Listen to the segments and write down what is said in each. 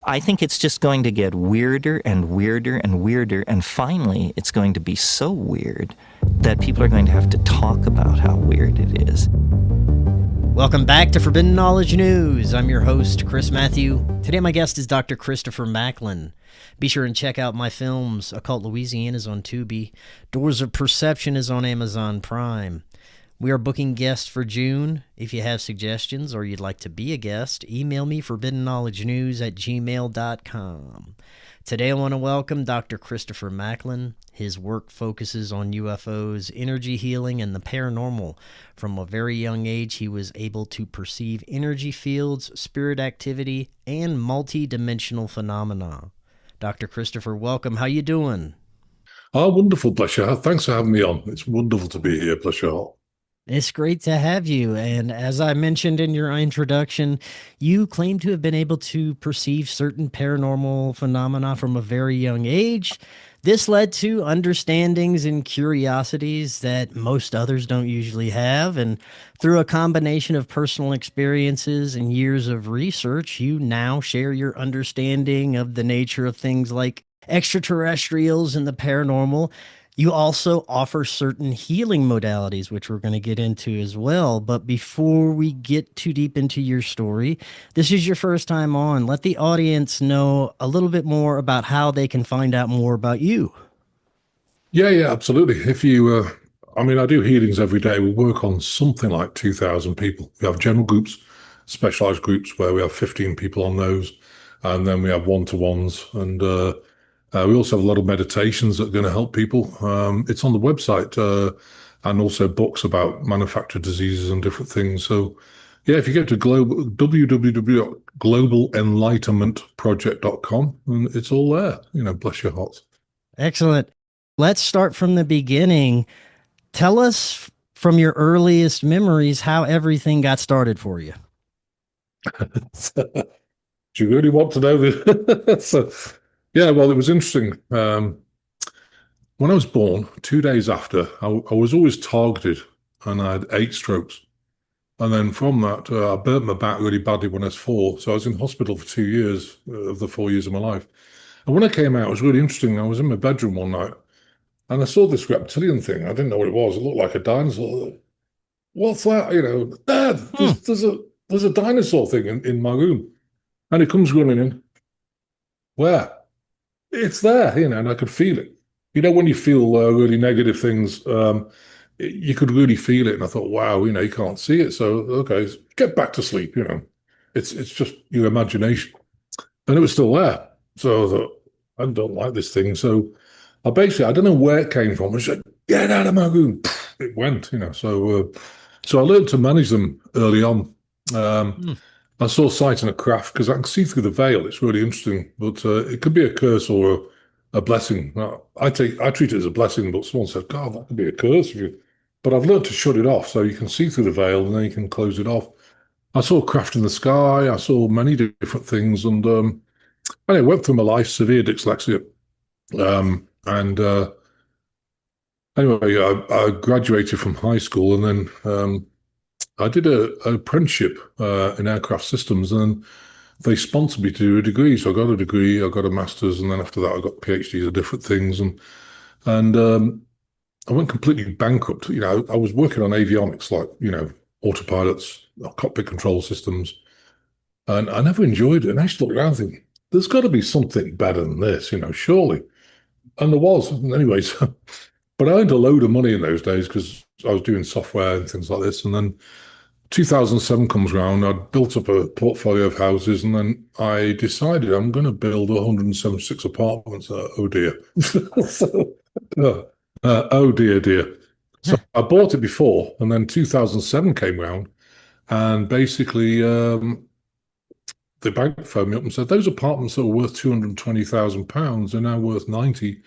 I think it's just going to get weirder and weirder and weirder, and finally it's going to be so weird that people are going to have to talk about how weird it is. Welcome back to Forbidden Knowledge News. I'm your host, Chris Matthew. Today my guest is Dr. Christopher Macklin. Be sure and check out my films. Occult Louisiana is on Tubi. Doors of Perception is on Amazon Prime. We are booking guests for June. If you have suggestions or you'd like to be a guest, email me forbiddenknowledgenews@gmail.com. Today I want to welcome Dr. Christopher Macklin. His work focuses on UFOs, energy healing, and the paranormal. From a very young age, he was able to perceive energy fields, spirit activity, and multi-dimensional phenomena. Dr. Christopher, welcome. How you doing? Oh, wonderful. Bless your heart. Thanks for having me on. It's wonderful to be here. Bless your heart. It's great to have you. And as I mentioned in your introduction, you claim to have been able to perceive certain paranormal phenomena from a very young age. This led to understandings and curiosities that most others don't usually have. And through a combination of personal experiences and years of research, you now share your understanding of the nature of things like extraterrestrials and the paranormal. You also offer certain healing modalities, which we're going to get into as well. But before we get too deep into your story, this is your first time on. Let the audience know a little bit more about how they can find out more about you. Yeah, absolutely. If you, I do healings every day. We work on something like 2,000 people. We have general groups, specialized groups where we have 15 people on those. And then we have one-to-ones. And we also have a lot of meditations that are going to help people. It's on the website and also books about manufactured diseases and different things. So, yeah, if you go to www.globalenlightenmentproject.com, and it's all there. Bless your heart. Excellent. Let's start from the beginning. Tell us from your earliest memories how everything got started for you. Do you really want to know this? Yeah, well, it was interesting. When I was born, 2 days after, I was always targeted and I had 8 strokes. And then from that, I burnt my back really badly when I was 4. So I was in hospital for 2 years of the 4 years of my life. And when I came out, it was really interesting. I was in my bedroom one night and I saw this reptilian thing. I didn't know what it was. It looked like a dinosaur. What's that? Dad, there's a dinosaur thing in my room. And it comes running in. Where? It's there, and I could feel it. When you feel really negative things, you could really feel it. And I thought, wow, you can't see it. So, okay, get back to sleep, It's just your imagination. And it was still there. So I thought, I don't like this thing. So I don't know where it came from. I said, get out of my room. It went, So I learned to manage them early on. I saw sight and a craft because I can see through the veil. It's really interesting, but it could be a curse or a blessing. Now, I treat it as a blessing, but someone said, God, that could be a curse. But I've learned to shut it off so you can see through the veil and then you can close it off. I saw craft in the sky. I saw many different things. And I went through my life, severe dyslexia. Anyway, I graduated from high school and then I did an apprenticeship in aircraft systems, and they sponsored me to do a degree. So I got a degree, I got a master's, and then after that, I got PhDs of different things. And I went completely bankrupt. I was working on avionics, like autopilots, cockpit control systems, and I never enjoyed it. And I used to look around, thinking, "There's got to be something better than this, surely." And there was. And anyways, but I earned a load of money in those days because I was doing software and things like this, and then 2007 comes around, I'd built up a portfolio of houses, and then I decided I'm going to build 176 apartments. Oh dear. Oh dear. So I bought it before, and then 2007 came around, and basically the bank phoned me up and said, those apartments that were worth £220,000 are now worth 90.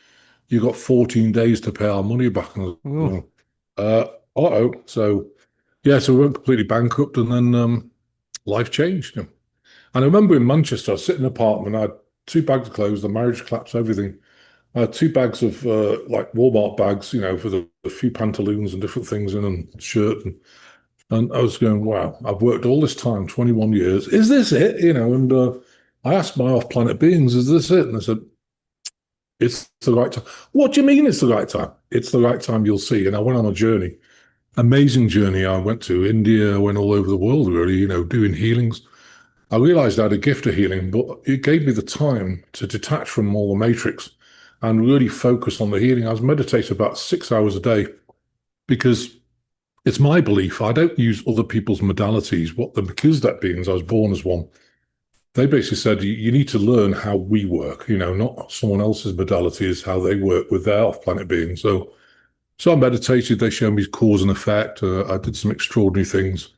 You've got 14 days to pay our money back. And I was, uh-oh. So yeah, so we went completely bankrupt, and then life changed. And I remember in Manchester, I was sitting in an apartment, I had 2 bags of clothes, the marriage collapse, everything. I had 2 bags of like Walmart bags, for the few pantaloons and different things in, and shirt. And I was going, wow, I've worked all this time, 21 years. Is this it? And I asked my off-planet beings, is this it? And they said, it's the right time. What do you mean it's the right time? It's the right time, you'll see. And I went on a journey, amazing journey. I went to India, I went all over the world, really, doing healings. I realized I had a gift of healing, but it gave me the time to detach from all the matrix and really focus on the healing. I was meditating about 6 hours a day because it's my belief I don't use other people's modalities. What the Melchizedek beings, I was born as one. They basically said you need to learn how we work, not someone else's modality is how they work with their off-planet beings. So I meditated. They showed me cause and effect. I did some extraordinary things.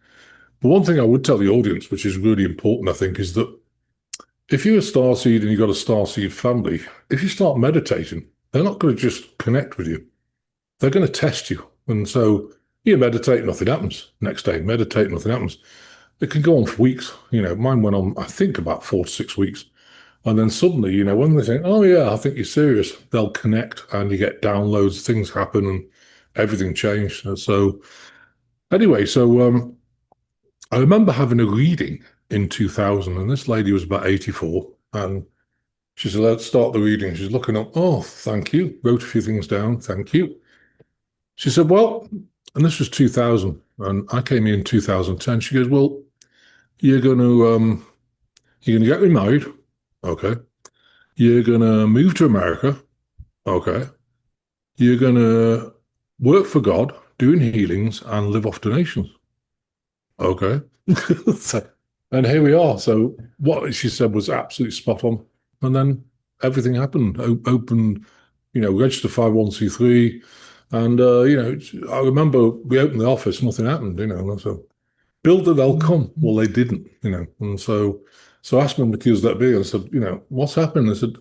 But one thing I would tell the audience, which is really important, I think, is that if you're a starseed and you've got a starseed family, if you start meditating, they're not going to just connect with you. They're going to test you. And so you meditate, nothing happens. Next day, meditate, nothing happens. It can go on for weeks. Mine went on, I think, about 4 to 6 weeks. And then suddenly, when they say, oh, yeah, I think you're serious, they'll connect and you get downloads, things happen, and everything changed. And so, anyway, I remember having a reading in 2000, and this lady was about 84. And she said, let's start the reading. She's looking up, oh, thank you. Wrote a few things down, thank you. She said, well, and this was 2000, and I came in 2010. She goes, well, you're going to get remarried. Okay. You're going to move to America. Okay. You're going to work for God, doing healings and live off donations. Okay. And here we are. So what she said was absolutely spot on. And then everything happened. Opened, registered 501c3. And, I remember we opened the office, nothing happened, so build it, they'll come. Well, they didn't, And so I asked them, accused that being, and I said, what's happened? I said,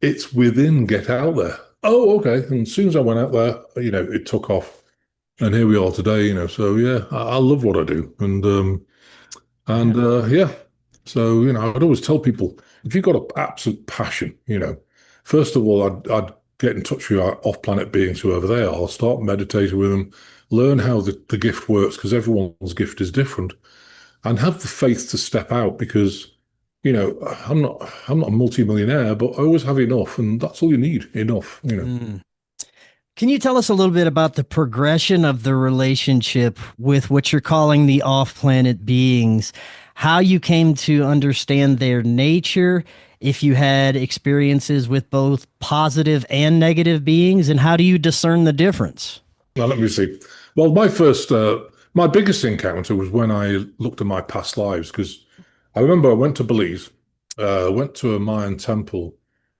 it's within, get out there. Oh, okay. And as soon as I went out there, it took off. And here we are today, So yeah, I love what I do. Yeah. So, I'd always tell people, if you've got an absolute passion, first of all, I'd get in touch with our off-planet beings, whoever they are, start meditating with them, learn how the gift works, because everyone's gift is different, and have the faith to step out, because, I'm not a multimillionaire, but I always have enough, and that's all you need, enough, Can you tell us a little bit about the progression of the relationship with what you're calling the off-planet beings, how you came to understand their nature, if you had experiences with both positive and negative beings, and how do you discern the difference? Now, let me see. Well, my biggest encounter was when I looked at my past lives, because I remember I went to Belize, went to a Mayan temple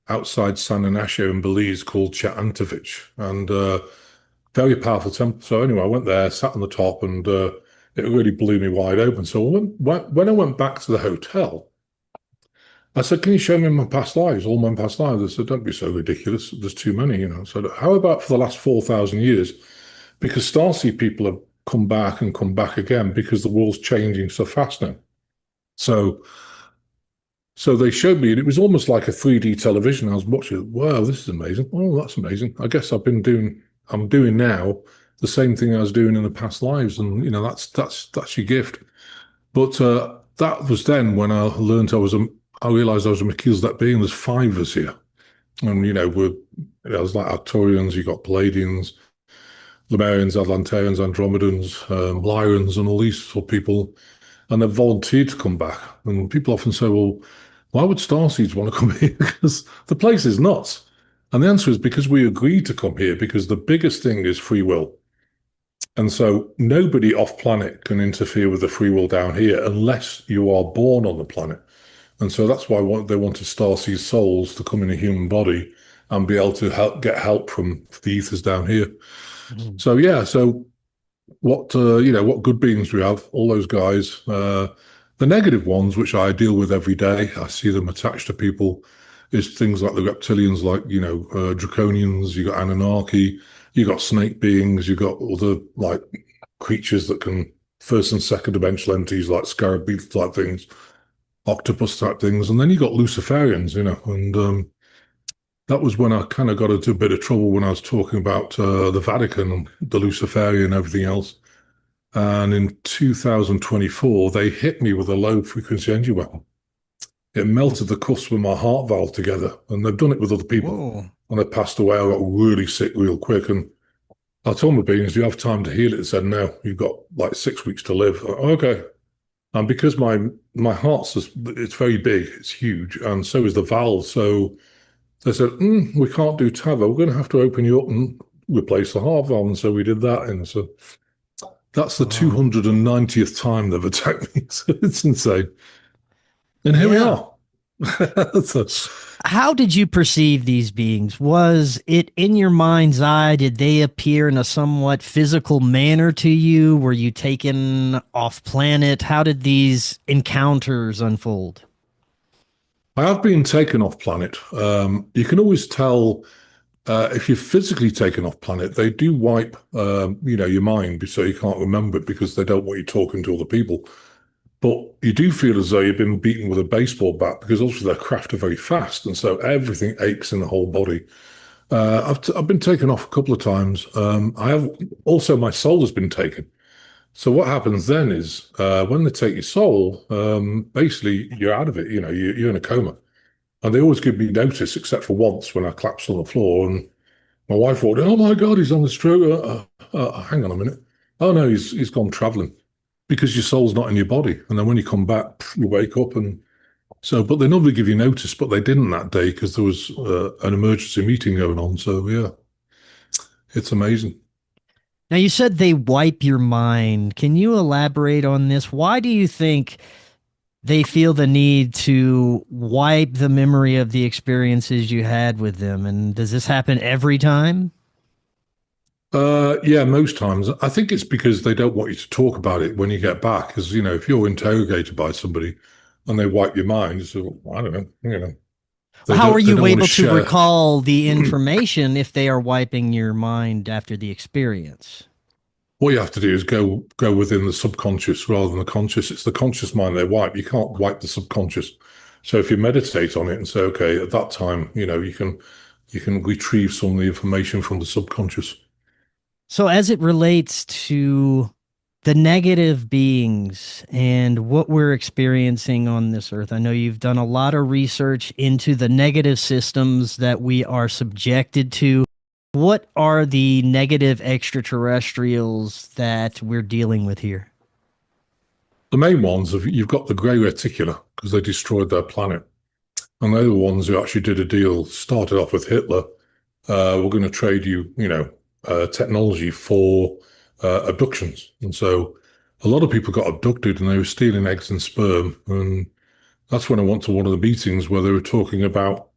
outside San Ignacio in Belize called Chaantovich, and very powerful temple. So anyway, I went there, sat on the top, and it really blew me wide open. So when I went back to the hotel, I said, can you show me my past lives, all my past lives? I said, don't be so ridiculous. There's too many, So how about for the last 4,000 years? Because starseed people have come back and come back again because the world's changing so fast now. So they showed me, and it was almost like a 3D television. I was watching, wow, this is amazing. Oh, that's amazing. I guess I'm doing now the same thing I was doing in the past lives. And, that's your gift. But that was then when I learned I realized I was a Melchizedek being. There's 5 of us here. And, I was like Arcturians, you got Palladians, Lemurians, Atlanteans, Andromedans, Lyrans, and all these sort of people. And they've volunteered to come back. And people often say, well, why would starseeds want to come here? Because the place is nuts. And the answer is because we agreed to come here, because the biggest thing is free will. And so nobody off planet can interfere with the free will down here unless you are born on the planet. And so that's why they wanted starseed souls to come in a human body and be able to get help from the ethers down here. Mm-hmm. So yeah, so what good beings we have, all those guys. The negative ones, which I deal with every day, I see them attached to people, is things like the reptilians, like, draconians, you got Anunnaki, you got snake beings, you got other like creatures that can first and second dimensional entities like scarab beetle type things, octopus type things, and then you got Luciferians, and that was when I kind of got into a bit of trouble when I was talking about the Vatican and the Luciferian and everything else. And in 2024, they hit me with a low frequency energy weapon. it melted the cusp of my heart valve together. And they've done it with other people. Whoa. When I passed away, I got really sick real quick. And I told my beings, do you have time to heal it? They said, no, you've got like 6 weeks to live. Okay. And because my heart's it's very big, it's huge, and so is the valve. So they said, we can't do TAVR. We're going to have to open you up and replace the heart valve. And so we did that. And so that's the 290th time they've attacked me. So it's insane. And here we are. So, how did you perceive these beings? Was it in your mind's eye? Did they appear in a somewhat physical manner to you? Were you taken off planet? How did these encounters unfold? I have been taken off planet. You can always tell if you're physically taken off planet, they do wipe, your mind so you can't remember it because they don't want you talking to other people. But you do feel as though you've been beaten with a baseball bat because obviously their craft are very fast, and so everything aches in the whole body. I've been taken off a couple of times. I have also, my soul has been taken. So what happens then is when they take your soul, basically you're out of it. You're in a coma, and they always give me notice, except for once when I collapsed on the floor, and my wife walked in. Oh my God, he's on the stroke. Hang on a minute. Oh no, he's gone traveling. Because your soul's not in your body. And then when you come back, you wake up. And so, but they normally give you notice, but they didn't that day because there was an emergency meeting going on. So, yeah, it's amazing. Now, you said they wipe your mind. Can you elaborate on this? Why do you think they feel the need to wipe the memory of the experiences you had with them? And does this happen every time? Yeah, most times. I think it's because they don't want you to talk about it when you get back. Because, if you're interrogated by somebody and they wipe your mind, so I don't know, How are you able to recall the information if they are wiping your mind after the experience? What you have to do is go within the subconscious rather than the conscious. It's the conscious mind they wipe. You can't wipe the subconscious. So if you meditate on it and say, okay, at that time, you can retrieve some of the information from the subconscious. So as it relates to the negative beings and what we're experiencing on this earth, I know you've done a lot of research into the negative systems that we are subjected to. What are the negative extraterrestrials that we're dealing with here? The main ones, you've got the grey reticula because they destroyed their planet. And they're the ones who actually did a deal, started off with Hitler. We're going to trade you, technology for abductions. And so a lot of people got abducted and they were stealing eggs and sperm. And that's when I went to one of the meetings where they were talking about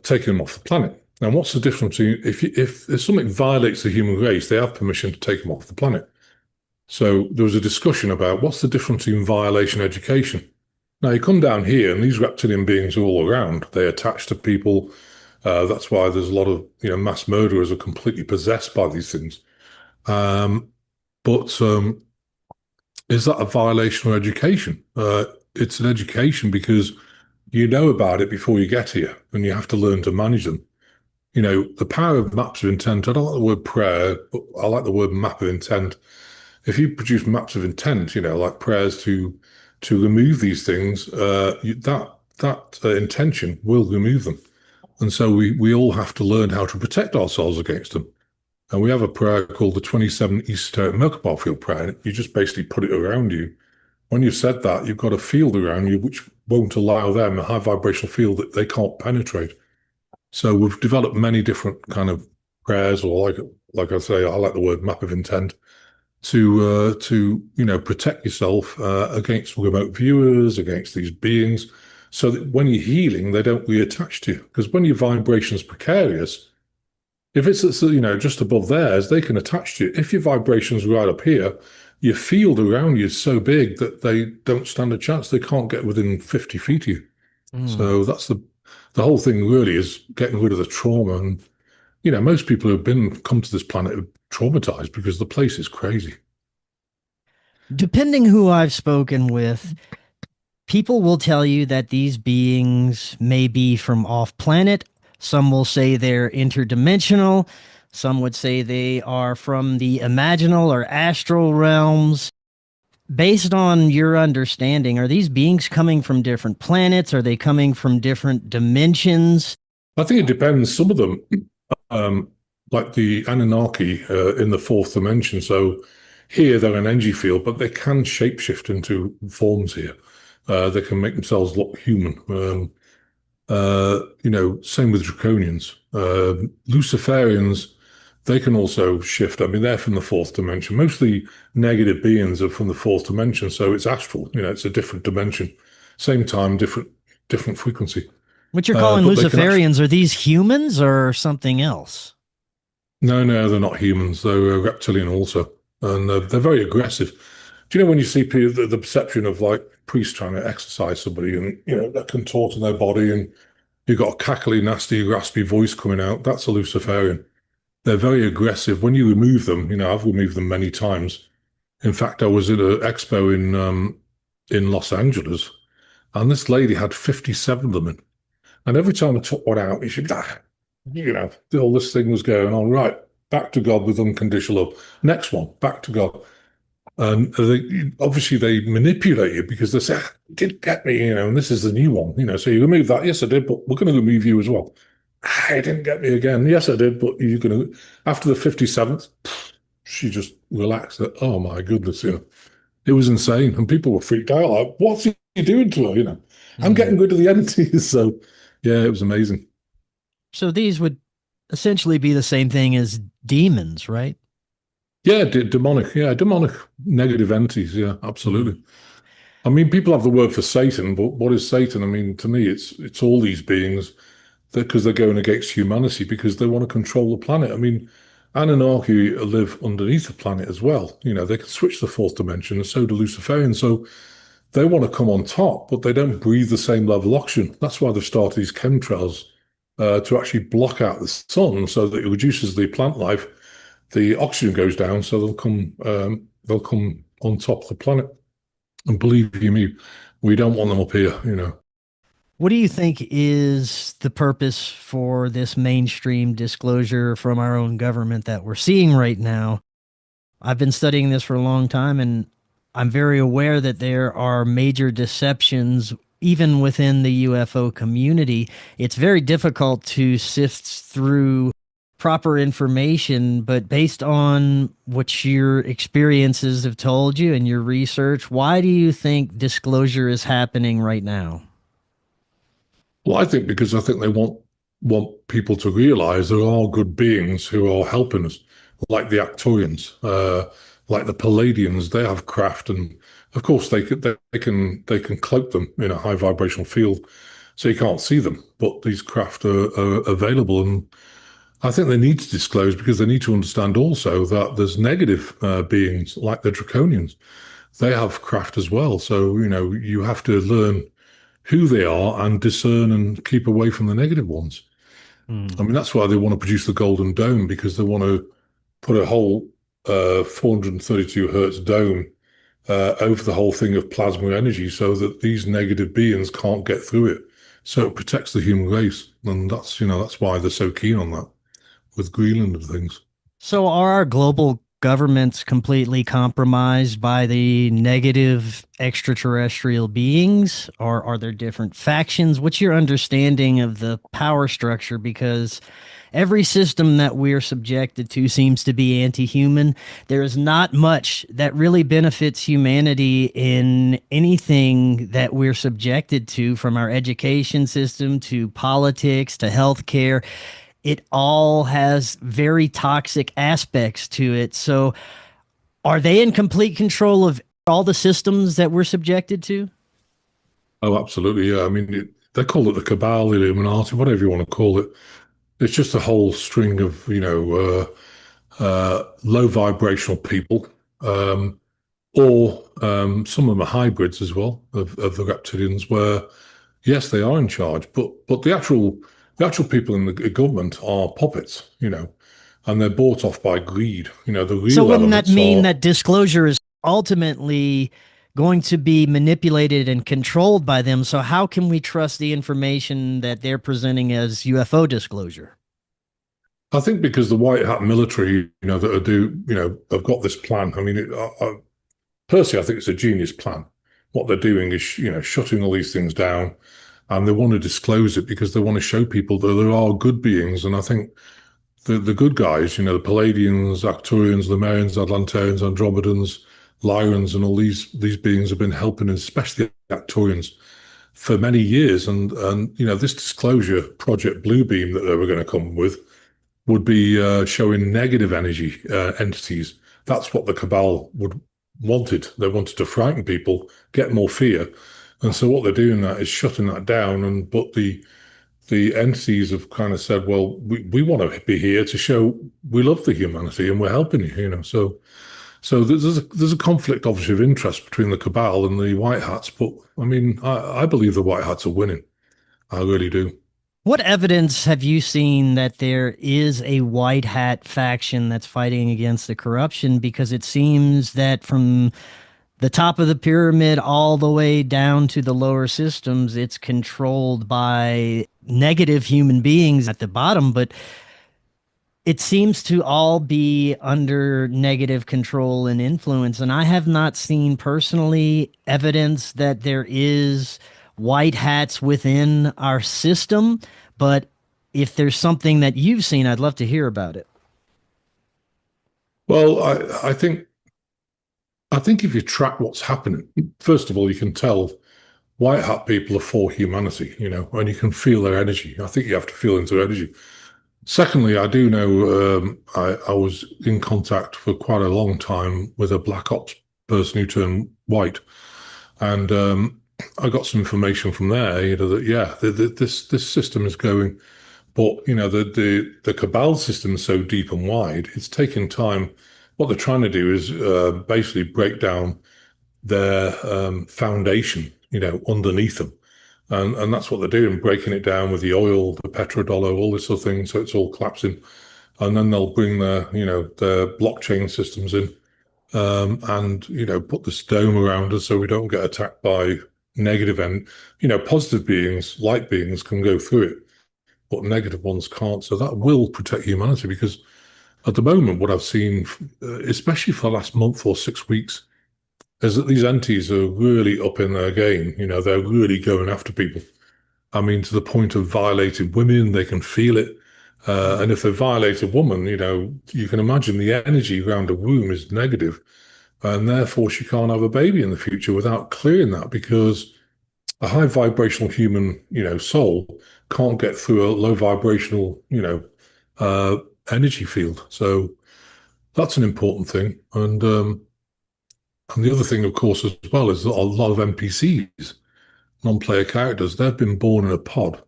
taking them off the planet. Now, what's the difference? If something violates the human race, they have permission to take them off the planet. So there was a discussion about what's the difference in violation and education. Now, you come down here and these reptilian beings are all around. They attach to people. That's why there's a lot of mass murderers are completely possessed by these things. But is that a violation of education? It's an education because you know about it before you get here, and you have to learn to manage them. The power of maps of intent. I don't like the word prayer, but I like the word map of intent. If you produce maps of intent, like prayers to remove these things, that intention will remove them. And so we all have to learn how to protect ourselves against them. And we have a prayer called the 27 Esoteric Merkabah Field Prayer. You just basically put it around you. When you've said that, you've got a field around you which won't allow them a high vibrational field that they can't penetrate. So we've developed many different kind of prayers, or like I say, I like the word map of intent, to protect yourself against remote viewers, against these beings, so that when you're healing, they don't reattach to you. Because when your vibration is precarious, if it's just above theirs, they can attach to you. If your vibration's right up here, your field around you is so big that they don't stand a chance. They can't get within 50 feet of you. So that's the whole thing really, is getting rid of the trauma. And most people who've come to this planet are traumatized because the place is crazy. Depending who I've spoken with, people will tell you that these beings may be from off planet. Some will say they're interdimensional. Some would say they are from the imaginal or astral realms. based on your understanding, are these beings coming from different planets? Are they coming from different dimensions? I think it depends. Some of them, um, like the Anunnaki in the fourth dimension. So here they're an energy field, but they can shapeshift into forms here. They can make themselves look human. Same with draconians. Luciferians, they can also shift. I mean, they're from the fourth dimension. Mostly negative beings are from the fourth dimension, so it's astral. It's a different dimension. Same time, different frequency. What you're calling But they can actually, Luciferians, are these humans or something else? no, they're not humans. They're reptilian also, and they're very aggressive. Do you know when you see people, the perception of like priests trying to exercise somebody, and they're contorting their body, and you've got a cackly, nasty, raspy voice coming out? That's a Luciferian. They're very aggressive. When you remove them, I've removed them many times. In fact, I was at an expo in Los Angeles, and this lady had 57 of them in. And every time I took one out, she all this thing was going on. Right, back to God with unconditional love. Next one, back to God. And obviously they manipulate you because they say, "You didn't get me, and this is the new one, so you remove that. Yes, I did, but we're going to remove you as well. I didn't get me again. Yes, I did, but you're going to, after the 57th, she just relaxed. Oh my goodness. It was insane. And people were freaked out. Like, what's he doing to her? I'm getting rid of the entities. So yeah, it was amazing. So these would essentially be the same thing as demons, right? Yeah, demonic. Yeah, demonic negative entities. Yeah, absolutely. I mean, people have the word for Satan, but what is Satan? I mean, to me, it's all these beings because they're going against humanity because they want to control the planet. I mean, Anunnaki live underneath the planet as well. They can switch the fourth dimension, and so do Luciferians. So they want to come on top, but they don't breathe the same level of oxygen. That's why they've started these chemtrails to actually block out the sun so that it reduces the plant life. The oxygen goes down, so they'll come on top of the planet. And believe you me, we don't want them up here. What do you think is the purpose for this mainstream disclosure from our own government that we're seeing right now? I've been studying this for a long time, and I'm very aware that there are major deceptions even within the UFO community. It's very difficult to sift through proper information, but based on what your experiences have told you and your research, why do you think disclosure is happening right now? Well, I think they want people to realize there are good beings who are helping us, like the Actorians, like the Palladians. They have craft, and of course they can cloak them in a high vibrational field, so you can't see them. But these craft are available, and I think they need to disclose because they need to understand also that there's negative beings like the Draconians. They have craft as well, so you have to learn who they are and discern and keep away from the negative ones. I mean, that's why they want to produce the Golden Dome because they want to put a whole 432 hertz dome over the whole thing of plasma energy so that these negative beings can't get through it. So it protects the human race. And that's why they're so keen on that with Greenland and things. So are our global governments completely compromised by the negative extraterrestrial beings, or are there different factions? What's your understanding of the power structure? Because every system that we're subjected to seems to be anti-human. There is not much that really benefits humanity in anything that we're subjected to, from our education system to politics to healthcare. It all has very toxic aspects to it. So are they in complete control of all the systems that we're subjected to? Oh, absolutely. Yeah. I mean, they call it the Cabal, Illuminati, whatever you want to call it. It's just a whole string of, low vibrational people, or some of them are hybrids as well of the reptilians, where yes, they are in charge, but the actual people in the government are puppets, and they're bought off by greed. The So real wouldn't that elements mean are. that disclosure is ultimately going to be manipulated and controlled by them? So how can we trust the information that they're presenting as UFO disclosure? I think because the white hat military, that have got this plan. I mean, personally, I think it's a genius plan. What they're doing is, shutting all these things down, and they want to disclose it because they want to show people that there are good beings. And I think the good guys, the Palladians, Arcturians, Lemurians, Atlanteans, Andromedans, Lyrans, and all these beings have been helping, especially Arcturians, for many years. And this disclosure project Bluebeam that they were going to come with would be showing negative energy entities. That's what the Cabal wanted. They wanted to frighten people, get more fear. And so what they're doing that is shutting that down. But the entities have kind of said, well, we want to be here to show we love the humanity and we're helping you, So there's a conflict, obviously, of interest between the Cabal and the White Hats. But I mean, I believe the White Hats are winning. I really do. What evidence have you seen that there is a white hat faction that's fighting against the corruption? Because it seems that from the top of the pyramid all the way down to the lower systems, it's controlled by negative human beings at the bottom, but it seems to all be under negative control and influence. And I have not seen personally evidence that there is white hats within our system. But if there's something that you've seen, I'd love to hear about it. Well, I think if you track what's happening, first of all, you can tell white hat people are for humanity, and you can feel their energy. I think you have to feel into their energy. Secondly, I do know I was in contact for quite a long time with a black ops person who turned white, and I got some information from there. That this system is going, but the Cabal system is so deep and wide, it's taking time. What they're trying to do is basically break down their foundation, underneath them. And that's what they're doing, breaking it down with the oil, the petrodollar, all this sort of thing, so it's all collapsing. And then they'll bring their blockchain systems in, and put this dome around us so we don't get attacked by negative and positive beings, light beings can go through it, but negative ones can't. So that will protect humanity because at the moment, what I've seen, especially for the last month or 6 weeks, is that these entities are really up in their game. They're really going after people. I mean, to the point of violating women, they can feel it. And if they violate a woman, you can imagine the energy around a womb is negative, and therefore she can't have a baby in the future without clearing that, because a high vibrational human, soul can't get through a low vibrational, energy field. So that's an important thing. And the other thing, of course, as well, is that a lot of NPCs, non-player characters, they've been born in a pod.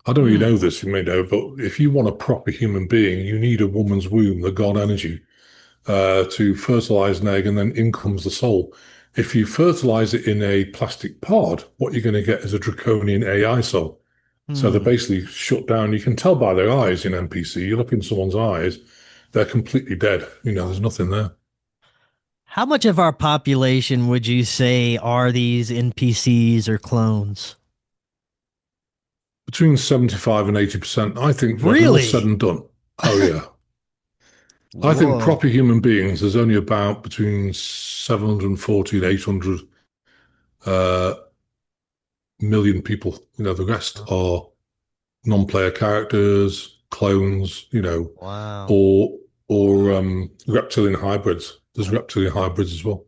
I don't really know this, you may know, but if you want a proper human being, you need a woman's womb, the god energy, to fertilize an egg, and then in comes the soul. If you fertilize it in a plastic pod, what you're going to get is a draconian AI soul. So they're basically shut down. You can tell by their eyes in NPC. You look in someone's eyes, they're completely dead. There's nothing there. How much of our population would you say are these NPCs or clones? Between 75 and 80%, I think, when Really? all said and done. Oh, yeah. I think proper human beings, there's only about between 740 and 800 million people. The rest are non-player characters, clones, Wow. or reptilian hybrids. There's reptilian hybrids as well.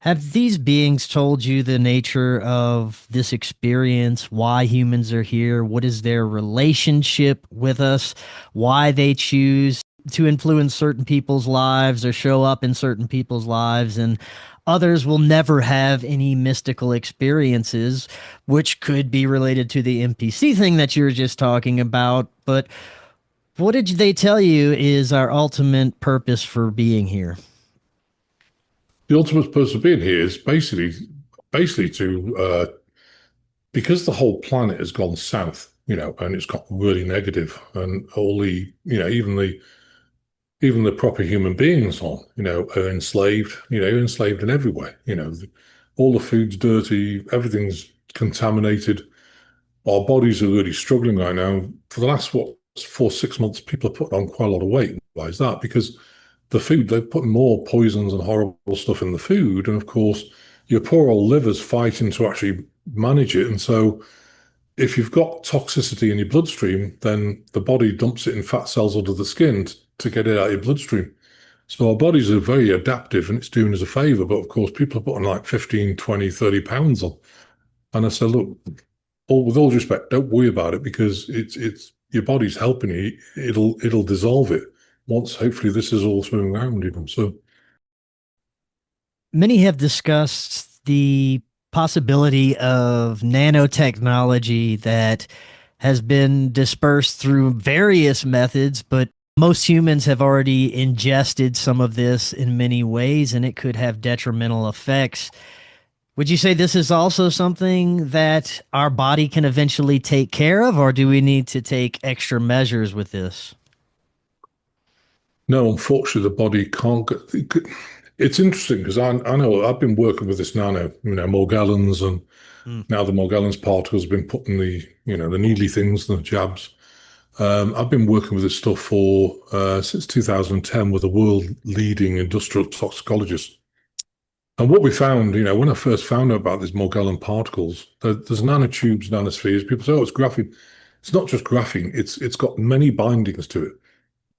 Have these beings told you the nature of this experience, why humans are here? What is their relationship with us? Why they choose to influence certain people's lives or show up in certain people's lives, and others will never have any mystical experiences, which could be related to the NPC thing that you were just talking about. But what did they tell you is our ultimate purpose for being here? The ultimate purpose of being here is basically to because the whole planet has gone south, and it's got really negative, and all the, even the proper human beings are enslaved, enslaved in every way. All the food's dirty, everything's contaminated. Our bodies are really struggling right now. For the last, 4, 6 months, people are putting on quite a lot of weight. Why is that? Because the food. They're putting more poisons and horrible stuff in the food. And of course, your poor old liver's fighting to actually manage it. And so if you've got toxicity in your bloodstream, then the body dumps it in fat cells under the skin to get it out of your bloodstream. So our bodies are very adaptive and it's doing us a favor. But of course, people are putting like 15, 20, 30 pounds on. And I said, look, with all respect, don't worry about it because it's your body's helping you. It'll dissolve it once hopefully this is all swimming around, So Many have discussed the possibility of nanotechnology that has been dispersed through various methods, but most humans have already ingested some of this in many ways, and it could have detrimental effects. Would you say this is also something that our body can eventually take care of, or do we need to take extra measures with this? no, unfortunately, the body can't get. It's interesting because I know I've been working with this nano, Morgellons, and now the Morgellons particles have been put in the needly things, the jabs. I've been working with this stuff for since 2010 with a world leading industrial toxicologist. And what we found, when I first found out about these Morgellon particles, there's nanotubes, nanospheres. People say, oh, it's graphene. It's not just graphene. It's got many bindings to it.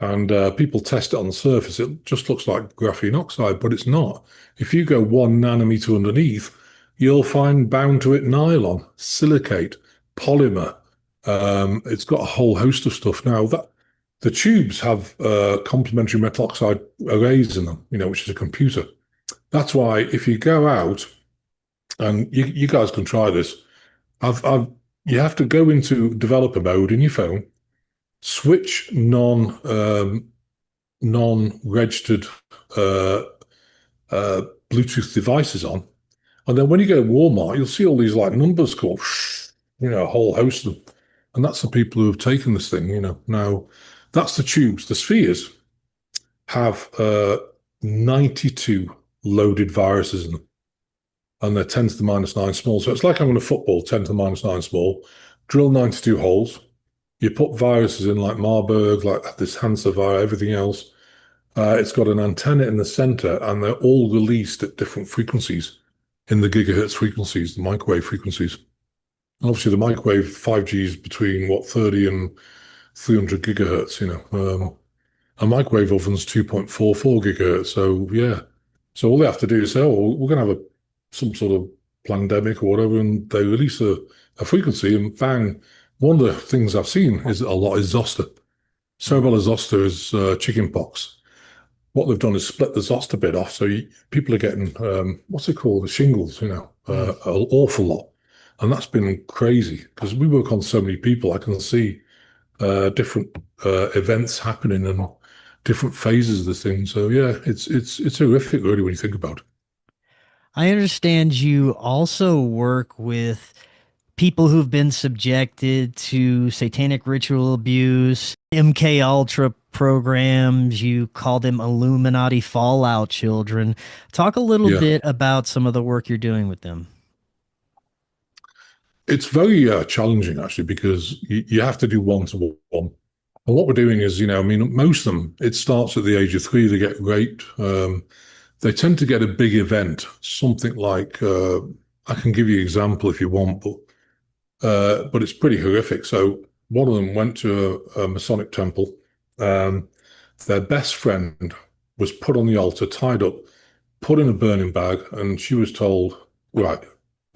And people test it on the surface. It just looks like graphene oxide, but it's not. If you go 1 nanometer underneath, you'll find bound to it nylon, silicate, polymer. It's got a whole host of stuff. Now, the tubes have complementary metal oxide arrays in them, which is a computer. That's why if you go out, and you guys can try this, you have to go into developer mode in your phone, switch non-registered Bluetooth devices on, and then when you go to Walmart, you'll see all these like numbers go, a whole host of them, and that's the people who have taken this thing. Now that's the tubes. The spheres have 92 loaded viruses in them, and they're 10 to the minus 9 small. So it's like having a football, 10 to the minus 9 small, drill 92 holes. You put viruses in like Marburg, like this Hansa virus, everything else. It's got an antenna in the center, and they're all released at different frequencies in the gigahertz frequencies, the microwave frequencies. And obviously, the microwave 5G is between 30 and 300 gigahertz. A microwave oven's 2.44 gigahertz. So yeah, so all they have to do is say, "Oh, we're going to have some sort of pandemic or whatever," and they release a frequency, and bang. One of the things I've seen is that a lot is zoster. Cerebellar zoster is chicken pox. What they've done is split the zoster bit off, so people are getting what's it called, the shingles, an awful lot, and that's been crazy because we work on so many people. I can see different events happening and different phases of the thing. So yeah, it's horrific, really, when you think about it. I understand you also work with people who've been subjected to satanic ritual abuse, MK Ultra programs. You call them Illuminati fallout children. Talk a little bit about some of the work you're doing with them. It's very challenging, actually, because you have to do one-to-one. And what we're doing is, most of them, it starts at the age of 3, they get raped. They tend to get a big event, something like, I can give you an example if you want, but it's pretty horrific. So one of them went to a Masonic temple. Their best friend was put on the altar, tied up, put in a burning bag, and she was told, right,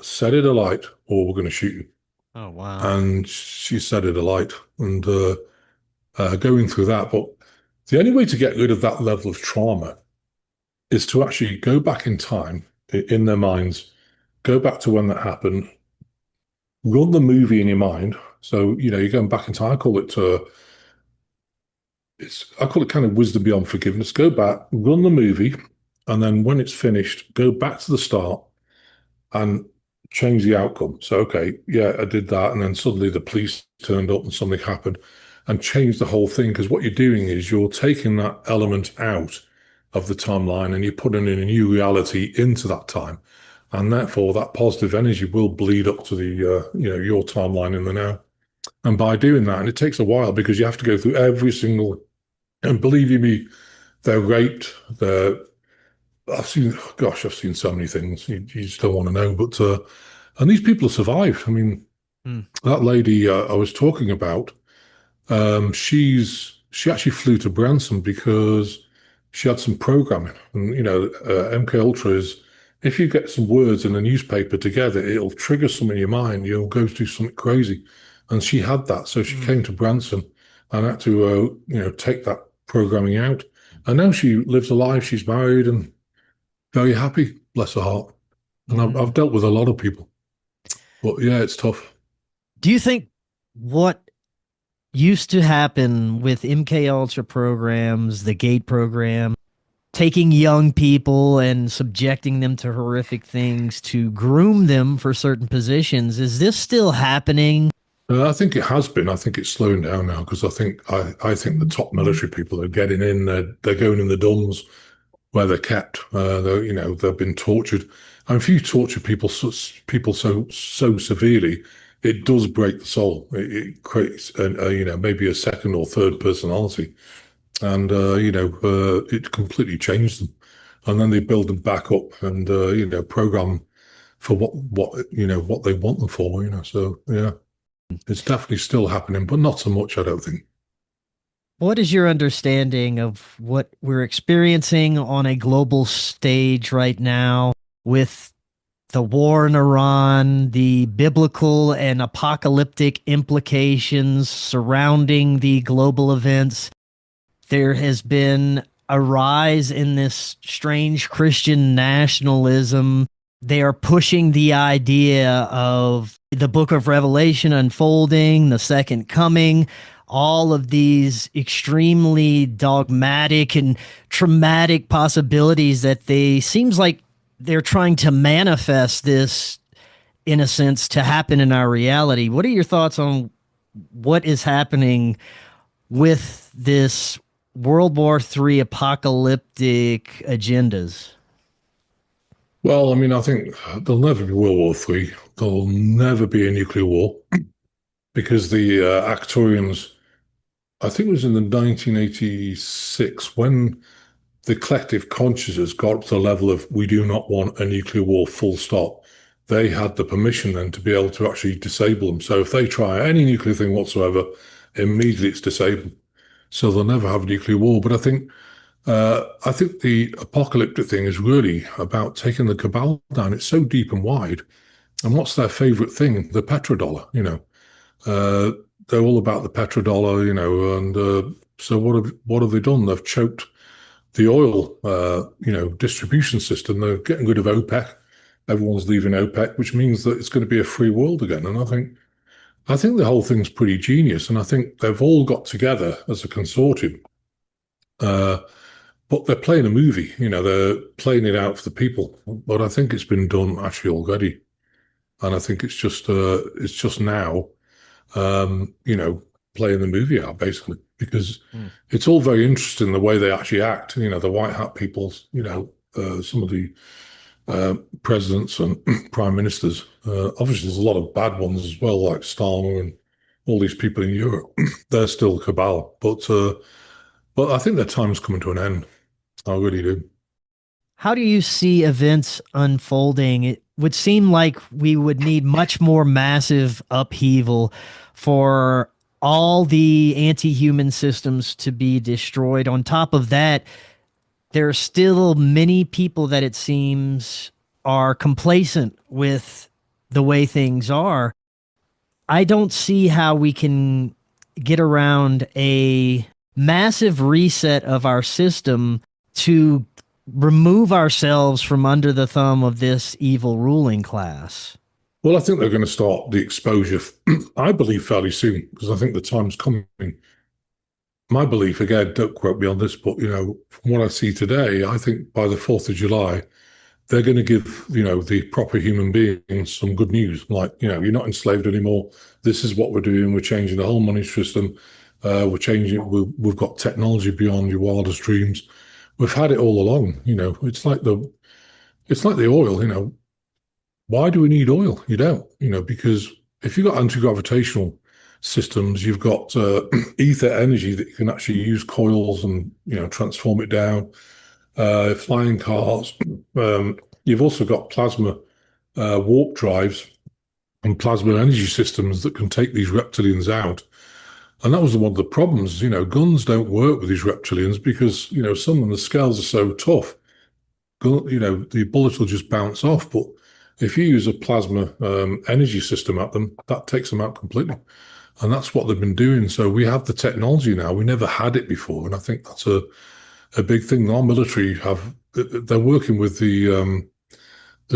set it alight or we're going to shoot you. Oh, wow. And she set it alight and going through that. But the only way to get rid of that level of trauma is to actually go back in time in their minds, go back to when that happened, run the movie in your mind. So, you're going back in time. I call it kind of wisdom beyond forgiveness. Go back, run the movie, and then when it's finished, go back to the start and change the outcome. So, okay, yeah, I did that, and then suddenly the police turned up and something happened, and change the whole thing. Because what you're doing is you're taking that element out of the timeline and you're putting in a new reality into that time. And therefore, that positive energy will bleed up to the, your timeline in the now. And by doing that, and it takes a while because you have to go through every single, and believe you me, they're raped. I've seen so many things. You just don't want to know. But and these people have survived. I mean, that lady I was talking about, she actually flew to Branson because she had some programming. And MK Ultra is, if you get some words in a newspaper together, it'll trigger something in your mind. You'll go do something crazy. And she had that, so she came to Branson and had to take that programming out. And now she lives a life. She's married and very happy, bless her heart. And I've dealt with a lot of people, but yeah, it's tough. Do you think what used to happen with MK Ultra programs, the GATE program, taking young people and subjecting them to horrific things to groom them for certain positions, is this still happening? I think it has been. I think it's slowing down now because I think the top military people are getting in. They're going in the dumbs where they're kept. They've been tortured. And if you torture people so severely, it does break the soul. It creates maybe a second or third personality, and it completely changed them. And then they build them back up and program for what they want them for. So yeah, it's definitely still happening, but not so much, I don't think. What is your understanding of what we're experiencing on a global stage right now with the war in Iran, the biblical and apocalyptic implications surrounding the global events? There has been a rise in this strange Christian nationalism. They are pushing the idea of the book of Revelation unfolding, the second coming, all of these extremely dogmatic and traumatic possibilities that seems like they're trying to manifest this, in a sense, to happen in our reality. What are your thoughts on what is happening with this World War III apocalyptic agendas? Well, I mean, I think there'll never be World War III. There'll never be a nuclear war because the Arcturians, I think it was in the 1986 when the collective consciousness got to the level of we do not want a nuclear war, full stop. They had the permission then to be able to actually disable them. So if they try any nuclear thing whatsoever, immediately it's disabled. So they'll never have a nuclear war. But I think the apocalyptic thing is really about taking the cabal down. It's so deep and wide. And what's their favorite thing? The petrodollar, they're all about the petrodollar, and so what have they done? They've choked the oil, distribution system. They're getting rid of OPEC. Everyone's leaving OPEC, which means that it's going to be a free world again. And I think the whole thing's pretty genius. And I think they've all got together as a consortium. But they're playing a movie, they're playing it out for the people. But I think it's been done actually already. And I think it's just now, playing the movie out basically, because it's all very interesting the way they actually act. The white hat people, some of the presidents and prime ministers. Obviously, there's a lot of bad ones as well, like Starmer and all these people in Europe. They're still cabal, but I think their time's coming to an end. I really do. How do you see events unfolding? It would seem like we would need much more massive upheaval for all the anti-human systems to be destroyed. On top of that, there are still many people that it seems are complacent with the way things are. I don't see how we can get around a massive reset of our system to remove ourselves from under the thumb of this evil ruling class. Well, I think they're going to start the exposure, I believe, fairly soon, because I think the time's coming. My belief, again, don't quote me on this, but, from what I see today, I think by the 4th of July, they're going to give, the proper human beings some good news. Like, you're not enslaved anymore. This is what we're doing. We're changing the whole money system. We're changing, we've got technology beyond your wildest dreams. We've had it all along. It's like the oil, Why do we need oil? You don't, because if you've got anti-gravitational systems. You've got ether energy that you can actually use coils and transform it down. Flying cars. You've also got plasma warp drives and plasma energy systems that can take these reptilians out. And that was one of the problems. Guns don't work with these reptilians because some of them, the scales are so tough. The bullet will just bounce off. But if you use a plasma energy system at them, that takes them out completely. And that's what they've been doing. So we have the technology now. We never had it before. And I think that's a big thing. Our military they're working with the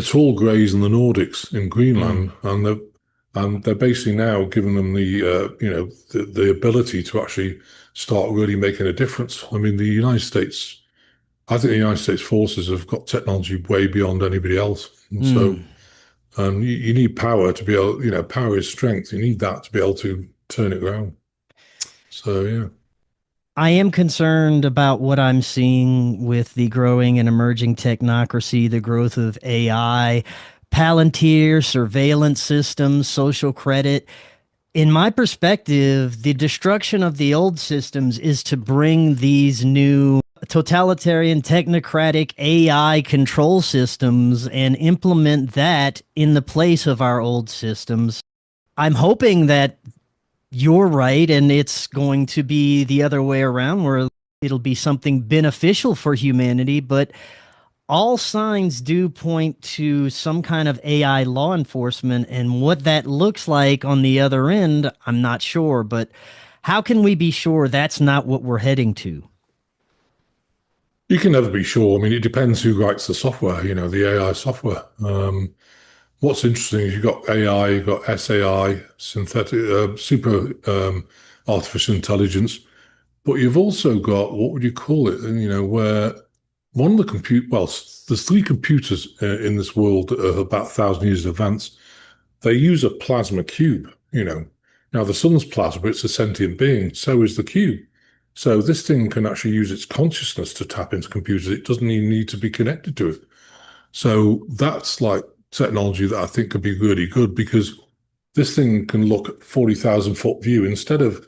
tall greys and the Nordics in Greenland, and they're basically now giving them the ability to actually start really making a difference. I mean, I think the United States forces have got technology way beyond anybody else. And so you need power to be able, power is strength. You need that to be able to turn it around. So, yeah. I am concerned about what I'm seeing with the growing and emerging technocracy, the growth of AI, Palantir, surveillance systems, social credit. In my perspective, the destruction of the old systems is to bring these new totalitarian, technocratic AI control systems and implement that in the place of our old systems. I'm hoping that you're right, and it's going to be the other way around, where it'll be something beneficial for humanity, but all signs do point to some kind of AI law enforcement, and what that looks like on the other end, I'm not sure, but how can we be sure that's not what we're heading to? You can never be sure. I mean, it depends who writes the software, the AI software. What's interesting is you've got AI, you've got SAI, synthetic, super artificial intelligence, but you've also got, what would you call it? Where one of the there's three computers in this world that are about 1,000 years in advance. They use a plasma cube, Now the sun's plasma, it's a sentient being, so is the cube. So this thing can actually use its consciousness to tap into computers. It doesn't even need to be connected to it. So that's like technology that I think could be really good, because this thing can look at 40,000 foot view instead of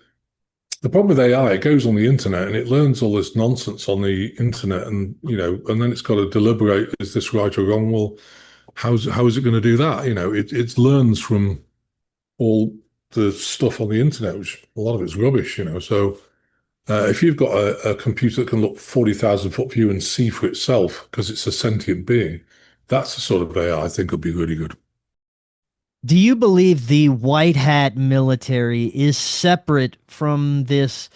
the problem with AI. It goes on the internet and it learns all this nonsense on the internet, and and then it's got to deliberate: is this right or wrong? Well, how is it going to do that? It learns from all the stuff on the internet, which a lot of it's rubbish. So if you've got a computer that can look 40,000 foot view and see for itself because it's a sentient being, that's the sort of AI I think would be really good. Do you believe the white hat military is separate from this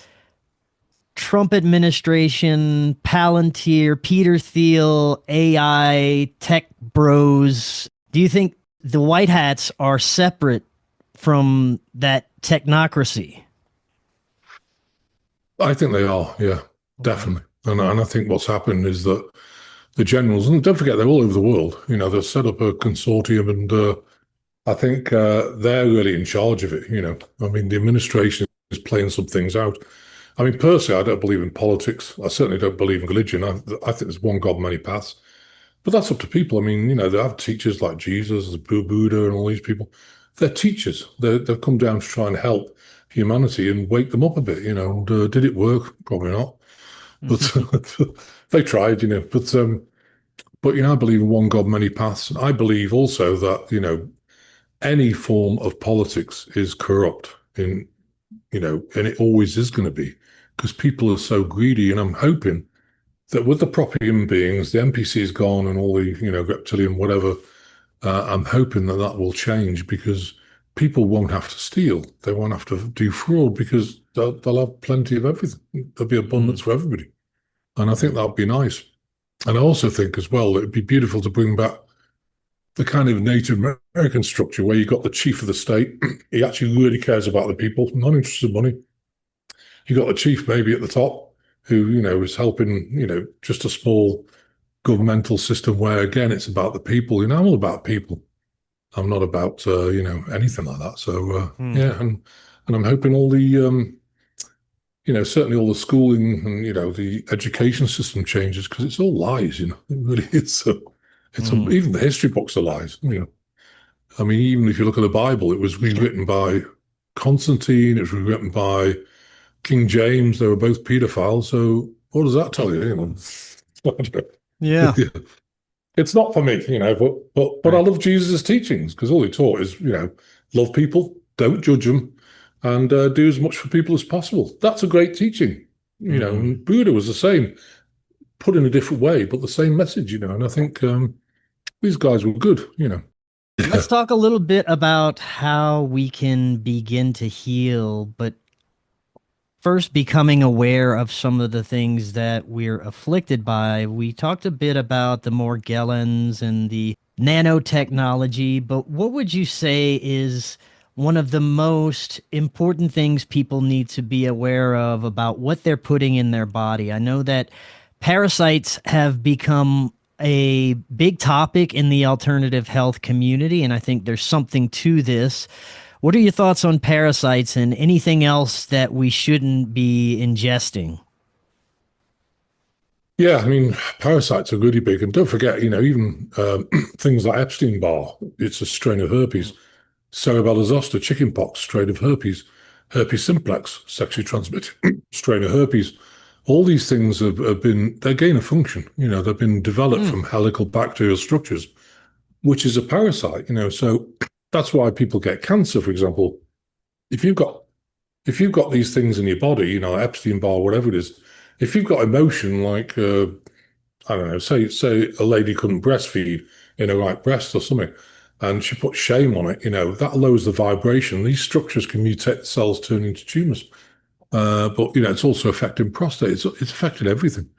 Trump administration, Palantir, Peter Thiel, AI, tech bros? Do you think the white hats are separate from that technocracy? I think they are, yeah, definitely. And I think what's happened is that the generals, and don't forget, they're all over the world. They've set up a consortium, and I think they're really in charge of it. I mean, the administration is playing some things out. I mean, personally, I don't believe in politics. I certainly don't believe in religion. I think there's one God, many paths. But that's up to people. I mean, they have teachers like Jesus, Buddha, and all these people. They're teachers. They've come down to try and help humanity and wake them up a bit. And did it work? Probably not. But they tried. But I believe in one God, many paths. I believe also that any form of politics is corrupt and it always is going to be, because people are so greedy. And I'm hoping that with the proper human beings, the NPCs gone and all the, reptilian, whatever, I'm hoping that will change, because people won't have to steal. They won't have to do fraud, because they'll have plenty of everything. There'll be abundance for everybody. And I think that would be nice. And I also think as well, it'd be beautiful to bring back the kind of Native American structure where you got the chief of the state. He actually really cares about the people, not interested in money. You got the chief maybe at the top who, is helping, just a small governmental system where, again, it's about the people. I'm all about people. I'm not about, anything like that. So, yeah. And I'm hoping all the, certainly all the schooling and, the education system changes, because it's all lies, it really is. Even the history books are lies. I mean, even if you look at the Bible, it was rewritten by Constantine, it was written by King James. They were both paedophiles. So what does that tell you? Yeah. Yeah. It's not for me, but I Right. love Jesus' teachings because all he taught is, love people, don't judge them, and do as much for people as possible. That's a great teaching, Mm. and Buddha was the same, put in a different way, but the same message, and I think these guys were good. Yeah. Let's talk a little bit about how we can begin to heal, but first becoming aware of some of the things that we're afflicted by. We talked a bit about the Morgellons and the nanotechnology, but what would you say is one of the most important things people need to be aware of about what they're putting in their body? I know that parasites have become a big topic in the alternative health community, and I think there's something to this. What are your thoughts on parasites and anything else that we shouldn't be ingesting? Yeah, I mean, parasites are really big. And don't forget, even things like Epstein-Barr, it's a strain of herpes. Cerebellar zoster, chickenpox, strain of herpes. Herpes simplex, sexually transmitted strain of herpes. All these things they're gain of function. They've been developed Mm. from helical bacterial structures, which is a parasite. So that's why people get cancer, for example. If you've got if you've got these things in your body, Epstein-Barr, whatever it is, if you've got emotion like I don't know, say a lady couldn't breastfeed in her right breast or something, and she put shame on it, that lowers the vibration. These structures can mutate the cells, turn into tumors. But it's also affecting prostate. It's affecting everything.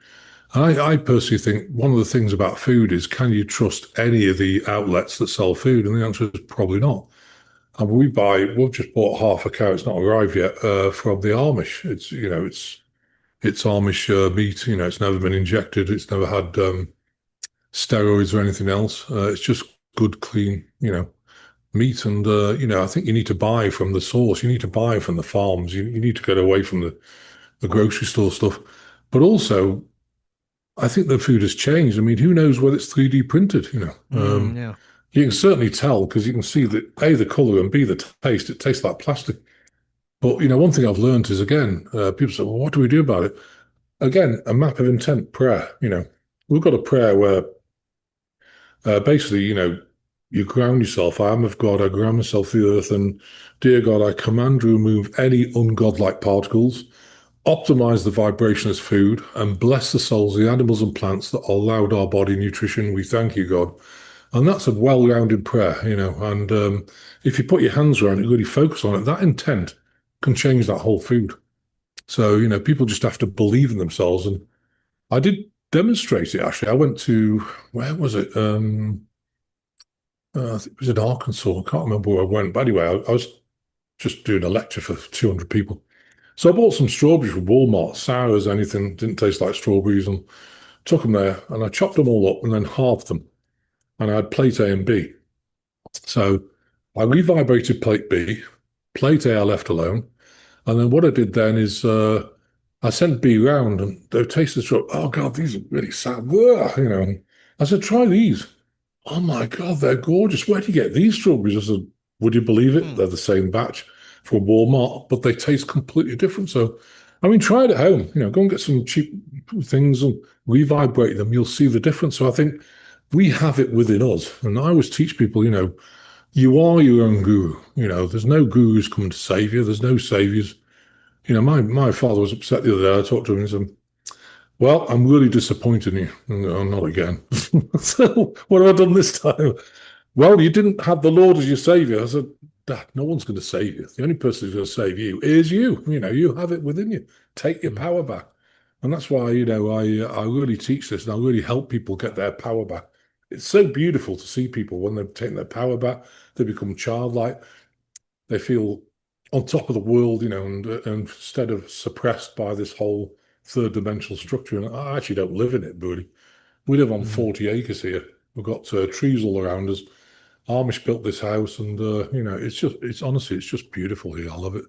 I personally think one of the things about food is, can you trust any of the outlets that sell food? And the answer is probably not. And we've just bought half a cow. It's not arrived yet from the Amish. It's Amish meat. It's never been injected. It's never had steroids or anything else. It's just good, clean, meat. And I think you need to buy from the source. You need to buy from the farms. You need to get away from the grocery store stuff. But also, I think the food has changed. I mean, who knows whether it's 3D printed? Yeah. You can certainly tell because you can see that A, the color, and B, the taste. It tastes like plastic. But one thing I've learned is, again, people say, "Well, what do we do about it?" Again, a map of intent prayer. We've got a prayer where basically, you ground yourself. I am of God. I ground myself to the earth, and dear God, I command you remove any ungodlike particles, optimize the vibration as food, and bless the souls of the animals and plants that allowed our body nutrition. We thank you, God. And that's a well-rounded prayer. And if you put your hands around it, really focus on it, that intent can change that whole food. So, people just have to believe in themselves. And I did demonstrate it, actually. I went to, where was it? I think it was in Arkansas. I can't remember where I went. But anyway, I was just doing a lecture for 200 people. So I bought some strawberries from Walmart, sour as anything, didn't taste like strawberries, and took them there. And I chopped them all up and then halved them. And I had plate A and B. So I revibrated plate B, plate A I left alone. And then what I did then is I sent B round and they tasted the oh God, these are really sour. And I said, try these. Oh my God, they're gorgeous. Where do you get these strawberries? I said, would you believe it? Hmm. They're the same batch from Walmart, but they taste completely different. So, I mean, try it at home. Go and get some cheap things and revibrate them. You'll see the difference. So I think we have it within us. And I always teach people, you are your own guru. There's no gurus coming to save you. There's no saviors. My father was upset the other day. I talked to him and he said, well, I'm really disappointed in you. Oh, not again. So what have I done this time? Well, you didn't have the Lord as your savior. I said, Dad, no one's going to save you. The only person who's going to save you is you. You have it within you. Take your power back. And that's why, I really teach this and I really help people get their power back. It's so beautiful to see people when they've taken their power back, they become childlike, they feel on top of the world, and instead of suppressed by this whole third dimensional structure. And I actually don't live in it, Buddy. We live on Hmm. 40 acres here. We've got trees all around us. Amish built this house, and it's honestly, it's just beautiful here. I love it.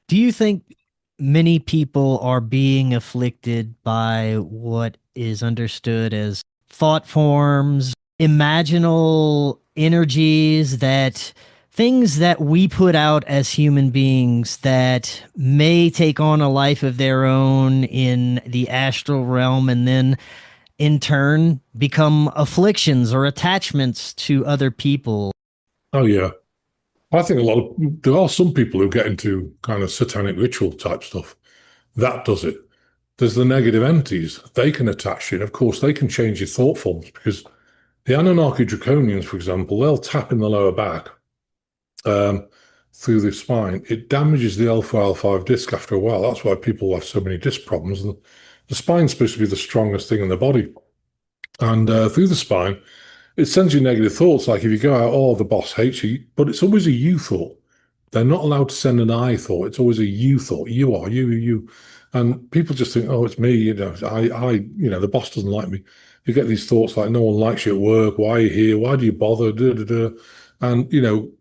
Do you think many people are being afflicted by what is understood as thought forms, imaginal energies that things that we put out as human beings that may take on a life of their own in the astral realm and then in turn become afflictions or attachments to other people. Oh yeah. I think there are some people who get into kind of satanic ritual type stuff. That does it. There's the negative entities. They can attach you. And of course, they can change your thought forms because the Anunnaki Draconians, for example, they'll tap in the lower back through the spine. It damages the L4-L5 disc after a while. That's why people have so many disc problems. And the spine's supposed to be the strongest thing in the body. And through the spine, it sends you negative thoughts. Like if you go out, oh, the boss hates you, but it's always a you thought. They're not allowed to send an I thought. It's always a you thought. You are, you. And people just think, oh, it's me. The boss doesn't like me. You get these thoughts like, no one likes you at work. Why are you here? Why do you bother? And,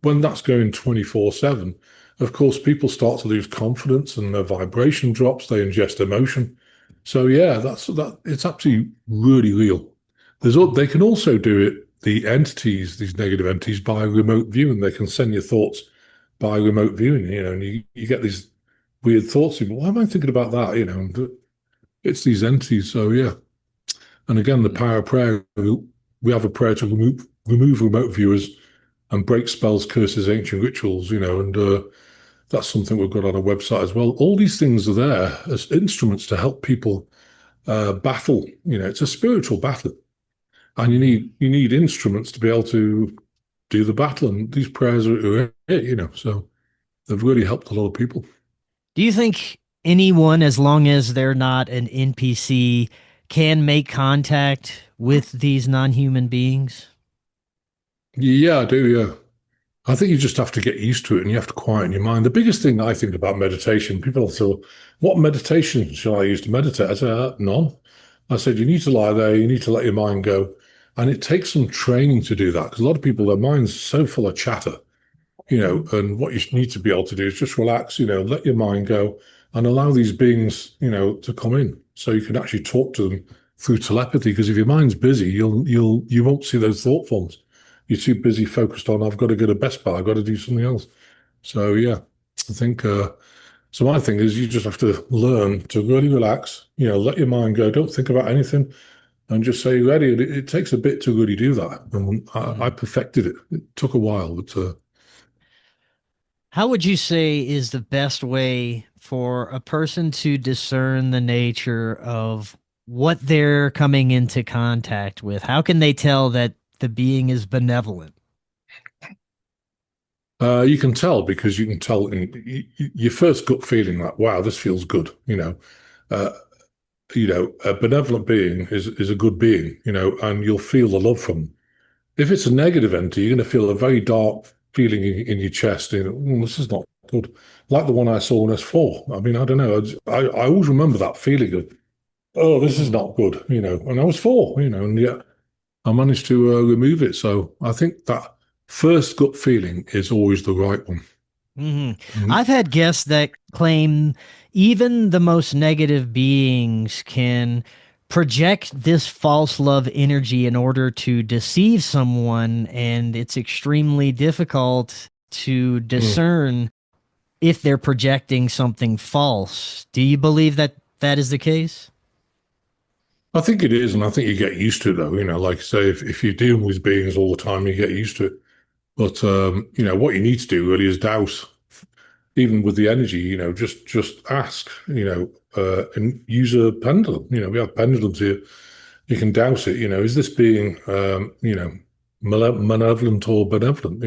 when that's going 24/7, of course, people start to lose confidence and their vibration drops. They ingest emotion. So, yeah, it's absolutely really real. They can also do it, the entities, these negative entities, by remote viewing. They can send your thoughts by remote viewing, and you get these weird thoughts. Why am I thinking about that? And it's these entities. So, yeah. And again, the power of prayer, we have a prayer to remove remote viewers and break spells, curses, ancient rituals, and that's something we've got on our website as well. All these things are there as instruments to help people battle. It's a spiritual battle. And you need instruments to be able to do the battle. And these prayers are it, so they've really helped a lot of people. Do you think anyone, as long as they're not an NPC, can make contact with these non-human beings? Yeah, I do, yeah. I think you just have to get used to it and you have to quieten your mind. The biggest thing I think about meditation, people say, what meditation shall I use to meditate? I said, none. I said, you need to lie there, you need to let your mind go. And it takes some training to do that because a lot of people, their mind's so full of chatter, and what you need to be able to do is just relax, let your mind go and allow these beings, to come in so you can actually talk to them through telepathy. Because if your mind's busy, you won't see those thought forms. You're too busy focused on, I've got to go to Best Buy, I've got to do something else. So, yeah, I think, so my thing is you just have to learn to really relax, let your mind go, don't think about anything and just say, ready. It takes a bit to really do that. And I perfected it. It took a while, but how would you say is the best way for a person to discern the nature of what they're coming into contact with? How can they tell that the being is benevolent? you can tell because you can tell in your first gut feeling like, wow, this feels good. A benevolent being is a good being, and you'll feel the love from them. If it's a negative entity, you're going to feel a very dark feeling in your chest. This is not good. Like the one I saw in S4. I mean, I don't know. I always remember that feeling of, oh, this is not good, and I was 4, and yet I managed to remove it. So I think that first gut feeling is always the right one. Mm-hmm. I've had guests that claim even the most negative beings can project this false love energy in order to deceive someone, and it's extremely difficult to discern if they're projecting something false. Do you believe that that is the case? I think it is, and I think you get used to it, though. Like I say, if you're dealing with beings all the time, you get used to it. But what you need to do really is douse, even with the energy. Just ask. And use a pendulum. We have pendulums here. You can douse it. Is this being malevolent or benevolent?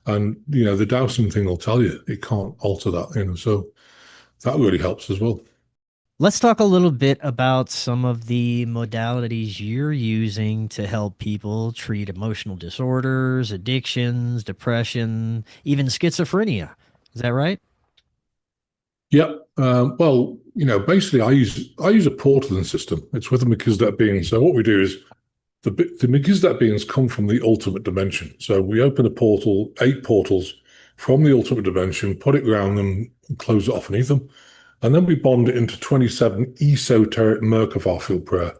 And the dowsing thing will tell you. It can't alter that. So that really helps as well. Let's talk a little bit about some of the modalities you're using to help people treat emotional disorders, addictions, depression, even schizophrenia. Is that right? Yeah. Well, basically, I use a portaling system. It's with the Melchizedek beings. So what we do is the Melchizedek beings come from the ultimate dimension. So we open a portal, 8 portals from the ultimate dimension, put it around them, and close it off underneath them. And then we bond it into 27 esoteric Merkabah field prayer.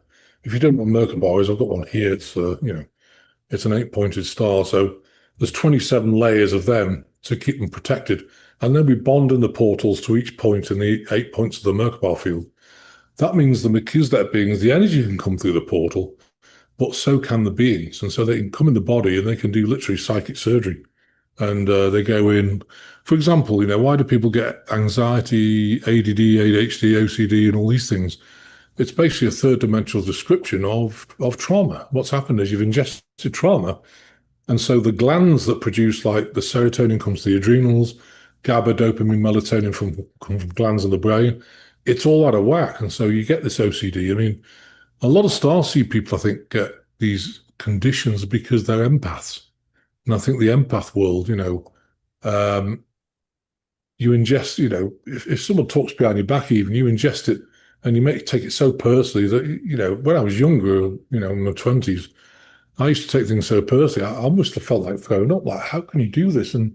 If you don't know what Merkabah is, I've got one here. It's it's an 8-pointed star. So there's 27 layers of them to keep them protected. And then we bond in the portals to each point in the 8 points of the Merkabah field. That means the Melchizedek beings, the energy can come through the portal, but so can the beings. And so they can come in the body and they can do literally psychic surgery. And they go in, for example, why do people get anxiety, ADD, ADHD, OCD, and all these things? It's basically a third dimensional description of trauma. What's happened is you've ingested trauma. And so the glands that produce, like the serotonin comes to the adrenals, GABA, dopamine, melatonin come from glands in the brain. It's all out of whack. And so you get this OCD. I mean, a lot of starseed people, I think, get these conditions because they're empaths. And I think the empath world, you ingest, if someone talks behind your back, even you ingest it and you take it so personally that, when I was younger, in my 20s, I used to take things so personally. I almost have felt like throwing up, like, how can you do this? And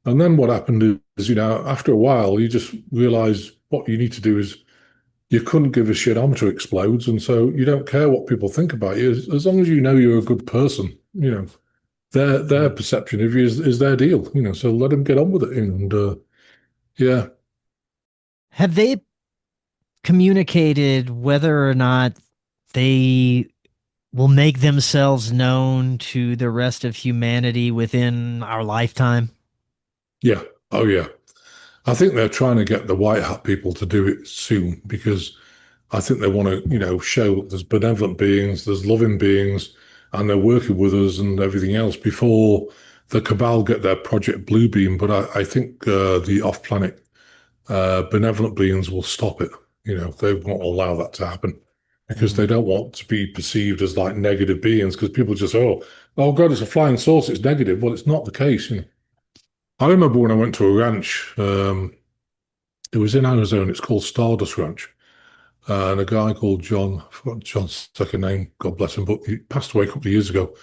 then what happened is, after a while, you just realize what you need to do is you couldn't give a shit amateur explodes. And so you don't care what people think about you. As long as you know you're a good person, their perception of you is their deal, so let them get on with it. And yeah. Have they communicated whether or not they will make themselves known to the rest of humanity within our lifetime? Yeah. Oh, yeah. I think they're trying to get the white hat people to do it soon because I think they want to, show there's benevolent beings, there's loving beings, and they're working with us and everything else before the Cabal get their Project Bluebeam. But I think the off-planet benevolent beings will stop it. They won't allow that to happen because they don't want to be perceived as like negative beings because people just, oh God, it's a flying saucer, it's negative. Well, it's not the case. I remember when I went to a ranch, it was in Arizona, it's called Stardust Ranch. And a guy called John, I forgot John's second name, God bless him, but he passed away a couple of years ago.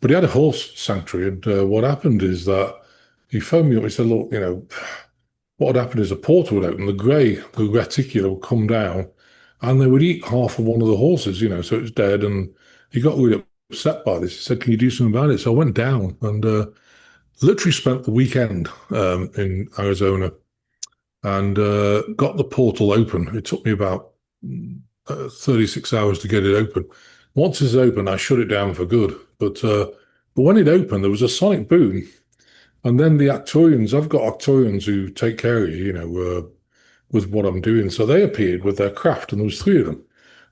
But he had a horse sanctuary, and what happened is that he phoned me up. He said, "Look, what had happened is a portal would open, the reticular would come down, and they would eat half of one of the horses, so it was dead." And he got really upset by this. He said, "Can you do something about it?" So I went down and literally spent the weekend in Arizona and got the portal open. It took me about 36 hours to get it open. Once it's open, I shut it down for good. But when it opened, there was a sonic boom. And then the Arcturians, I've got Arcturians who take care of you, with what I'm doing. So they appeared with their craft, and there was three of them.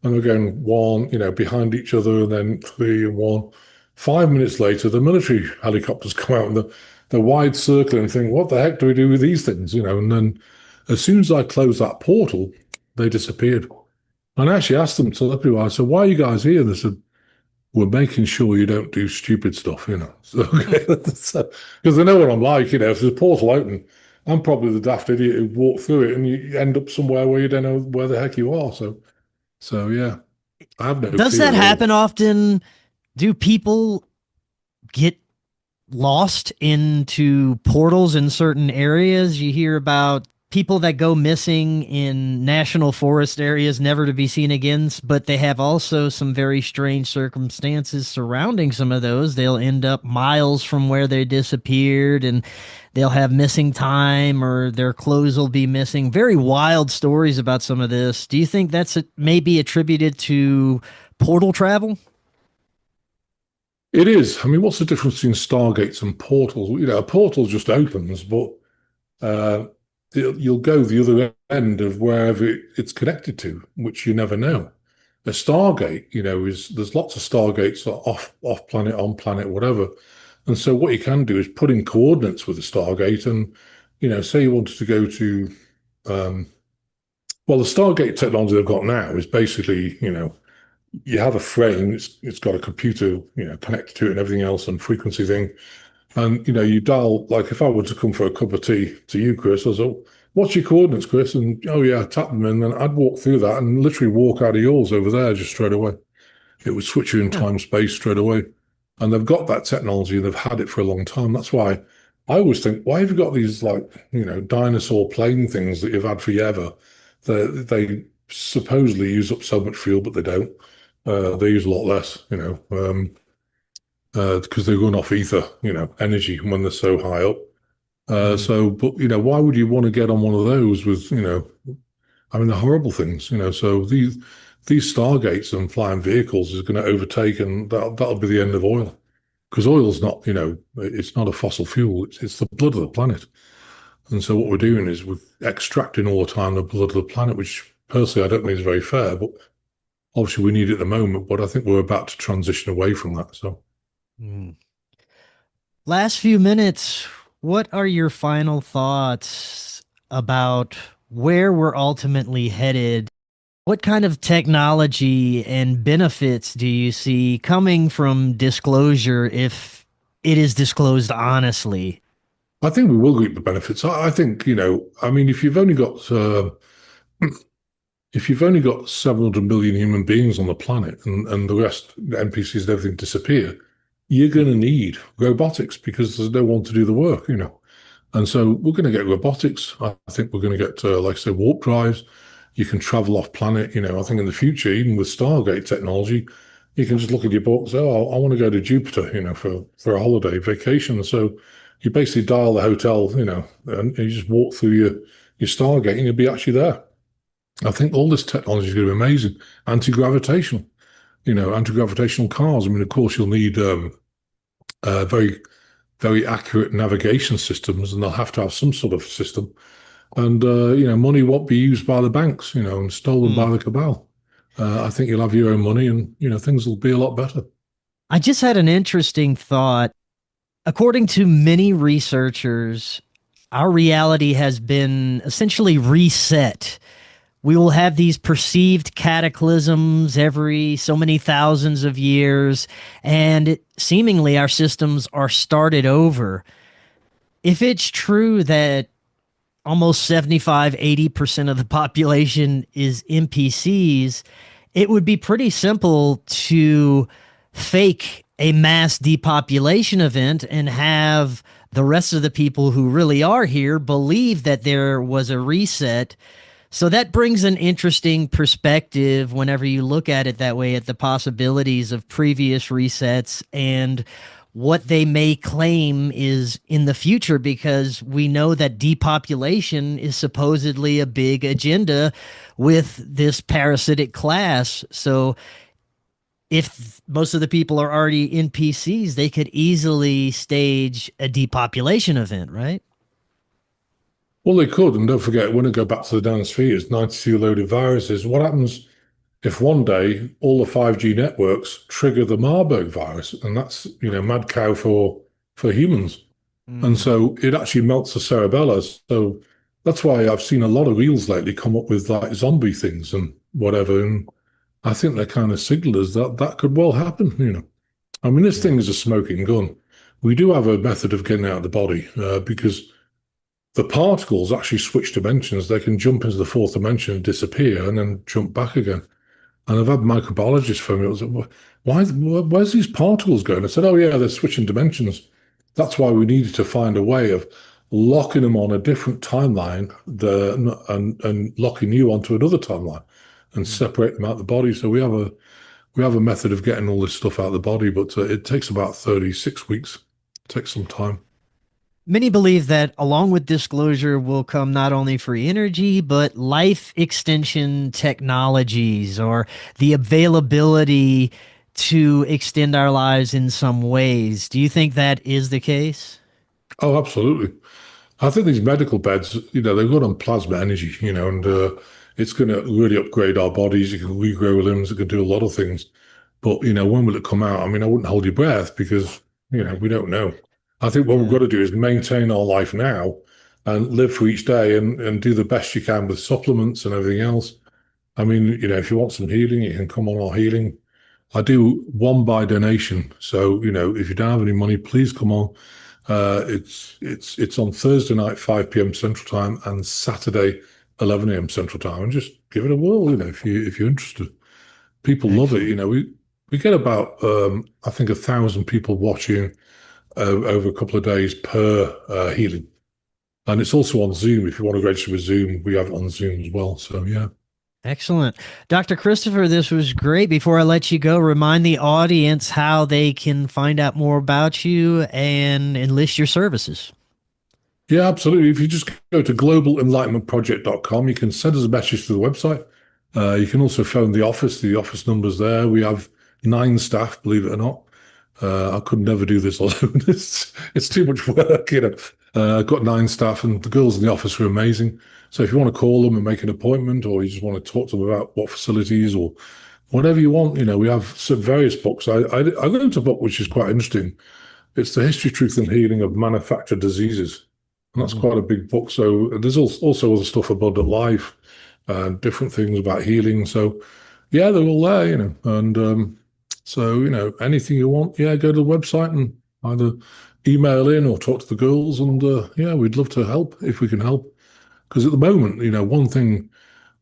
And they're going one, behind each other, and then three and one. 5 minutes later, the military helicopters come out, and they're wide circling and think, what the heck do we do with these things? And then as soon as I closed that portal, they disappeared. And I actually asked them to let people, I said, why are you guys here? They said, we're making sure you don't do stupid stuff, So, because they know what I'm like, if there's a portal open, I'm probably the daft idiot who walked through it and you end up somewhere where you don't know where the heck you are. So yeah, I have no Does fear that at all. happen often? Do people get lost into portals in certain areas? You hear about people that go missing in national forest areas, never to be seen again, but they have also some very strange circumstances surrounding some of those. They'll end up miles from where they disappeared, and they'll have missing time, or their clothes will be missing. Very wild stories about some of this. Do you think that's maybe attributed to portal travel? It is. I mean, what's the difference between stargates and portals? A portal just opens, but uh, you'll go the other end of wherever it's connected to, which you never know. A stargate, there's lots of stargates that are off planet, on planet, whatever. And so what you can do is put in coordinates with a stargate, and say you wanted to go to, well, the stargate technology they've got now is basically, you have a frame, it's got a computer, connected to it and everything else, and frequency thing. And, you dial, like if I were to come for a cup of tea to you, Chris, I was like, what's your coordinates, Chris? And, oh, yeah, tap them in. And I'd walk through that and literally walk out of yours over there just straight away. It would switch you in time, space straight away. And they've got that technology and they've had it for a long time. That's why I always think, why have you got these, dinosaur plane things that you've had forever? They supposedly use up so much fuel, but they don't. They use a lot less, because they run off ether, energy when they're so high up. But why would you want to get on one of those with, the horrible things, so these stargates and flying vehicles is going to overtake, and that'll be the end of oil. Because oil's not, it's not a fossil fuel. It's the blood of the planet. And so what we're doing is we're extracting all the time the blood of the planet, which personally I don't think is very fair, but obviously we need it at the moment. But I think we're about to transition away from that. So, last few minutes, what are your final thoughts about where we're ultimately headed? What kind of technology and benefits do you see coming from disclosure if it is disclosed honestly? I think we will reap the benefits. I think, if you've only got if you've only got 700 million human beings on the planet and the rest, the NPCs and everything disappear, you're going to need robotics because there's no one to do the work, And so we're going to get robotics. I think we're going to get, like I say, warp drives. You can travel off planet. I think in the future, even with Stargate technology, you can just look at your book and say, oh, I want to go to Jupiter, for a holiday vacation. So you basically dial the hotel, and you just walk through your Stargate and you'll be actually there. I think all this technology is going to be amazing. Anti-gravitational, anti-gravitational cars. I mean, of course, you'll need very, very accurate navigation systems, and they'll have to have some sort of system. And, money won't be used by the banks, and stolen by the cabal. I think you'll have your own money and, things will be a lot better. I just had an interesting thought. According to many researchers, our reality has been essentially reset. We will have these perceived cataclysms every so many thousands of years, and seemingly our systems are started over. If it's true that almost 75-80% of the population is NPCs, it would be pretty simple to fake a mass depopulation event and have the rest of the people who really are here believe that there was a reset. So that brings an interesting perspective whenever you look at it that way, at the possibilities of previous resets and what they may claim is in the future, because we know that depopulation is supposedly a big agenda with this parasitic class. So if most of the people are already NPCs, they could easily stage a depopulation event, right? Well, they could. And don't forget, when it go back to the danospheres, 92 loaded viruses, what happens if one day all the 5G networks trigger the Marburg virus? And that's, mad cow for humans. And so it actually melts the cerebella. So that's why I've seen a lot of reels lately come up with like zombie things and whatever. And I think they're kind of signalers that could well happen, I mean, this thing is a smoking gun. We do have a method of getting out of the body because the particles actually switch dimensions. They can jump into the fourth dimension and disappear and then jump back again. And I've had microbiologists phone me. I was like, where's these particles going? I said, oh, yeah, they're switching dimensions. That's why we needed to find a way of locking them on a different timeline and locking you onto another timeline and separate them out of the body. So we have a method of getting all this stuff out of the body, but it takes about 36 weeks. It takes some time. Many believe that along with disclosure will come not only free energy, but life extension technologies, or the availability to extend our lives in some ways. Do you think that is the case? Oh, absolutely. I think these medical beds, they run on plasma energy, and it's going to really upgrade our bodies. You can regrow limbs. It can do a lot of things. But, when will it come out? I mean, I wouldn't hold your breath because, we don't know. I think what we've got to do is maintain our life now and live for each day and do the best you can with supplements and everything else. I mean, if you want some healing, you can come on our healing. I do one by donation. So, if you don't have any money, please come on. It's on Thursday night, 5 p.m. Central Time, and Saturday, 11 a.m. Central Time, and just give it a whirl, if you're interested. People love it. We get about I think 1,000 people watching over a couple of days per healing. And it's also on Zoom. If you want to register with Zoom, we have it on Zoom as well. So, yeah. Excellent. Dr. Christopher, this was great. Before I let you go, remind the audience how they can find out more about you and enlist your services. Yeah, absolutely. If you just go to globalenlightenmentproject.com, you can send us a message to the website. You can also phone the office. The office number's there. We have 9 staff, believe it or not. I could never do this alone. It's too much work, you know. I've got 9 staff, and the girls in the office are amazing. So if you want to call them and make an appointment, or you just want to talk to them about what facilities or whatever you want, you know, we have some various books. I learned a book which is quite interesting. It's The History, Truth, and Healing of Manufactured Diseases. And that's quite a big book. So there's also other stuff about life and different things about healing. So yeah, they're all there, you know. And so, you know, anything you want, yeah, go to the website and either email in or talk to the girls. And yeah, we'd love to help if we can help. Because at the moment, you know, one thing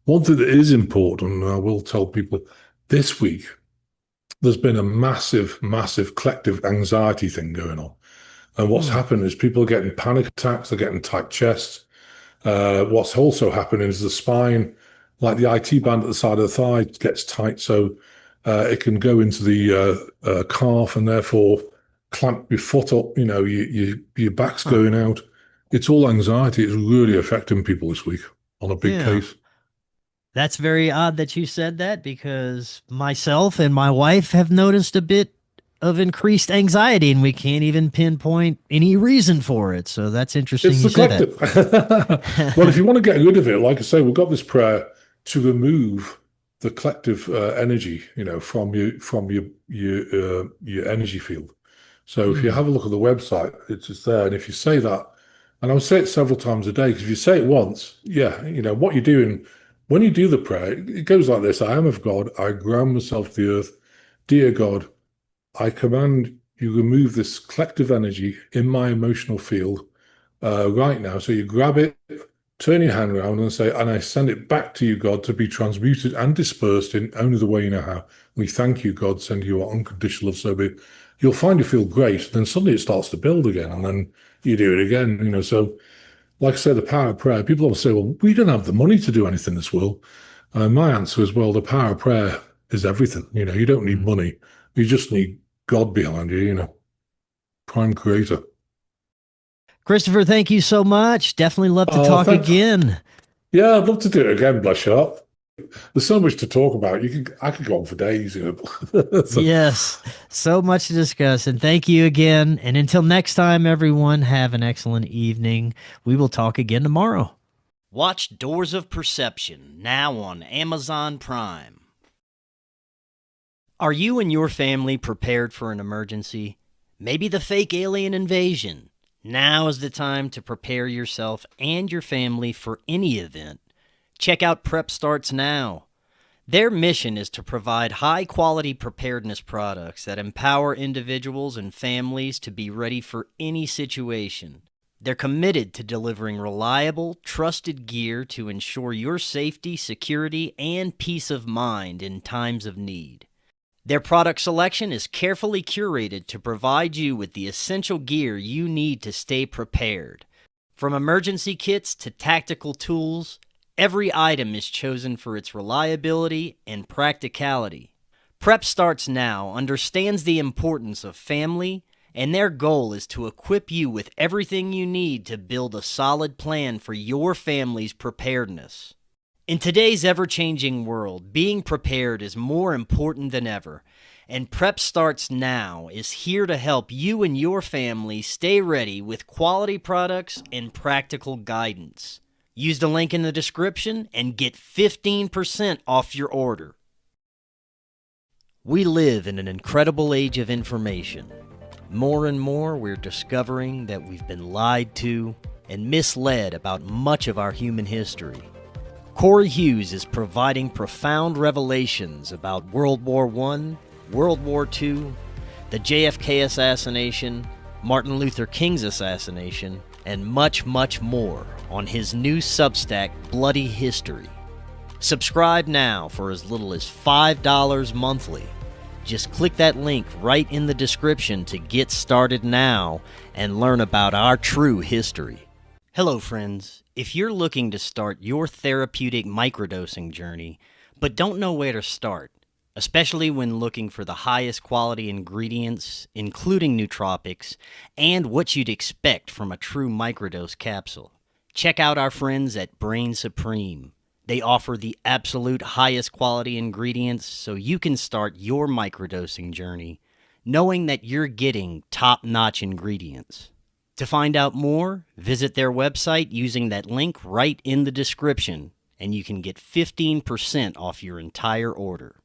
that is important, and I will tell people this week, there's been a massive, massive collective anxiety thing going on. And what's happened is people are getting panic attacks, they're getting tight chests. What's also happening is the spine, like the IT band at the side of the thigh, gets tight, so it can go into the calf and therefore clamp your foot up. You know, your back's going out. It's all anxiety. It's really affecting people this week on a big case. That's very odd that you said that, because myself and my wife have noticed a bit of increased anxiety, and we can't even pinpoint any reason for it. So that's interesting. It's the collective. Well, if you want to get rid of it, like I say, we've got this prayer to remove the collective energy, you know, from your energy field. So if you have a look at the website, it's just there. And if you say that, and I would say it several times a day, because if you say it once, yeah, you know, what you're doing, when you do the prayer, it goes like this: I am of God, I ground myself to the earth. Dear God, I command you remove this collective energy in my emotional field right now. So you grab it, turn your hand around and say, and I send it back to you, God, to be transmuted and dispersed in only the way you know how. We thank you, God, send you our unconditional love, so be it. You'll find you feel great. Then suddenly it starts to build again, and then you do it again, you know. So like I say, the power of prayer, people always say, well, we don't have the money to do anything in this world. My answer is, well, the power of prayer is everything. You know, you don't need money. You just need God behind you, you know, prime creator. Christopher, thank you so much. Definitely love to talk again. Yeah, I'd love to do it again, bless you up. There's so much to talk about. I could go on for days, you know. Yes, so much to discuss. And thank you again. And until next time, everyone, have an excellent evening. We will talk again tomorrow. Watch Doors of Perception, now on Amazon Prime. Are you and your family prepared for an emergency? Maybe the fake alien invasion? Now is the time to prepare yourself and your family for any event. Check out Prep Starts Now. Their mission is to provide high-quality preparedness products that empower individuals and families to be ready for any situation. They're committed to delivering reliable, trusted gear to ensure your safety, security, and peace of mind in times of need. Their product selection is carefully curated to provide you with the essential gear you need to stay prepared. From emergency kits to tactical tools, every item is chosen for its reliability and practicality. Prep Starts Now understands the importance of family, and their goal is to equip you with everything you need to build a solid plan for your family's preparedness. In today's ever-changing world, being prepared is more important than ever, and Prep Starts Now is here to help you and your family stay ready with quality products and practical guidance. Use the link in the description and get 15% off your order. We live in an incredible age of information. More and more, we're discovering that we've been lied to and misled about much of our human history. Cory Hughes is providing profound revelations about World War I, World War II, the JFK assassination, Martin Luther King's assassination, and much, much more on his new Substack, Bloody History. Subscribe now for as little as $5 monthly. Just click that link right in the description to get started now and learn about our true history. Hello, friends. If you're looking to start your therapeutic microdosing journey, but don't know where to start, especially when looking for the highest quality ingredients, including nootropics, and what you'd expect from a true microdose capsule, check out our friends at Brainsupreme. They offer the absolute highest quality ingredients so you can start your microdosing journey, knowing that you're getting top-notch ingredients. To find out more, visit their website using that link right in the description, and you can get 15% off your entire order.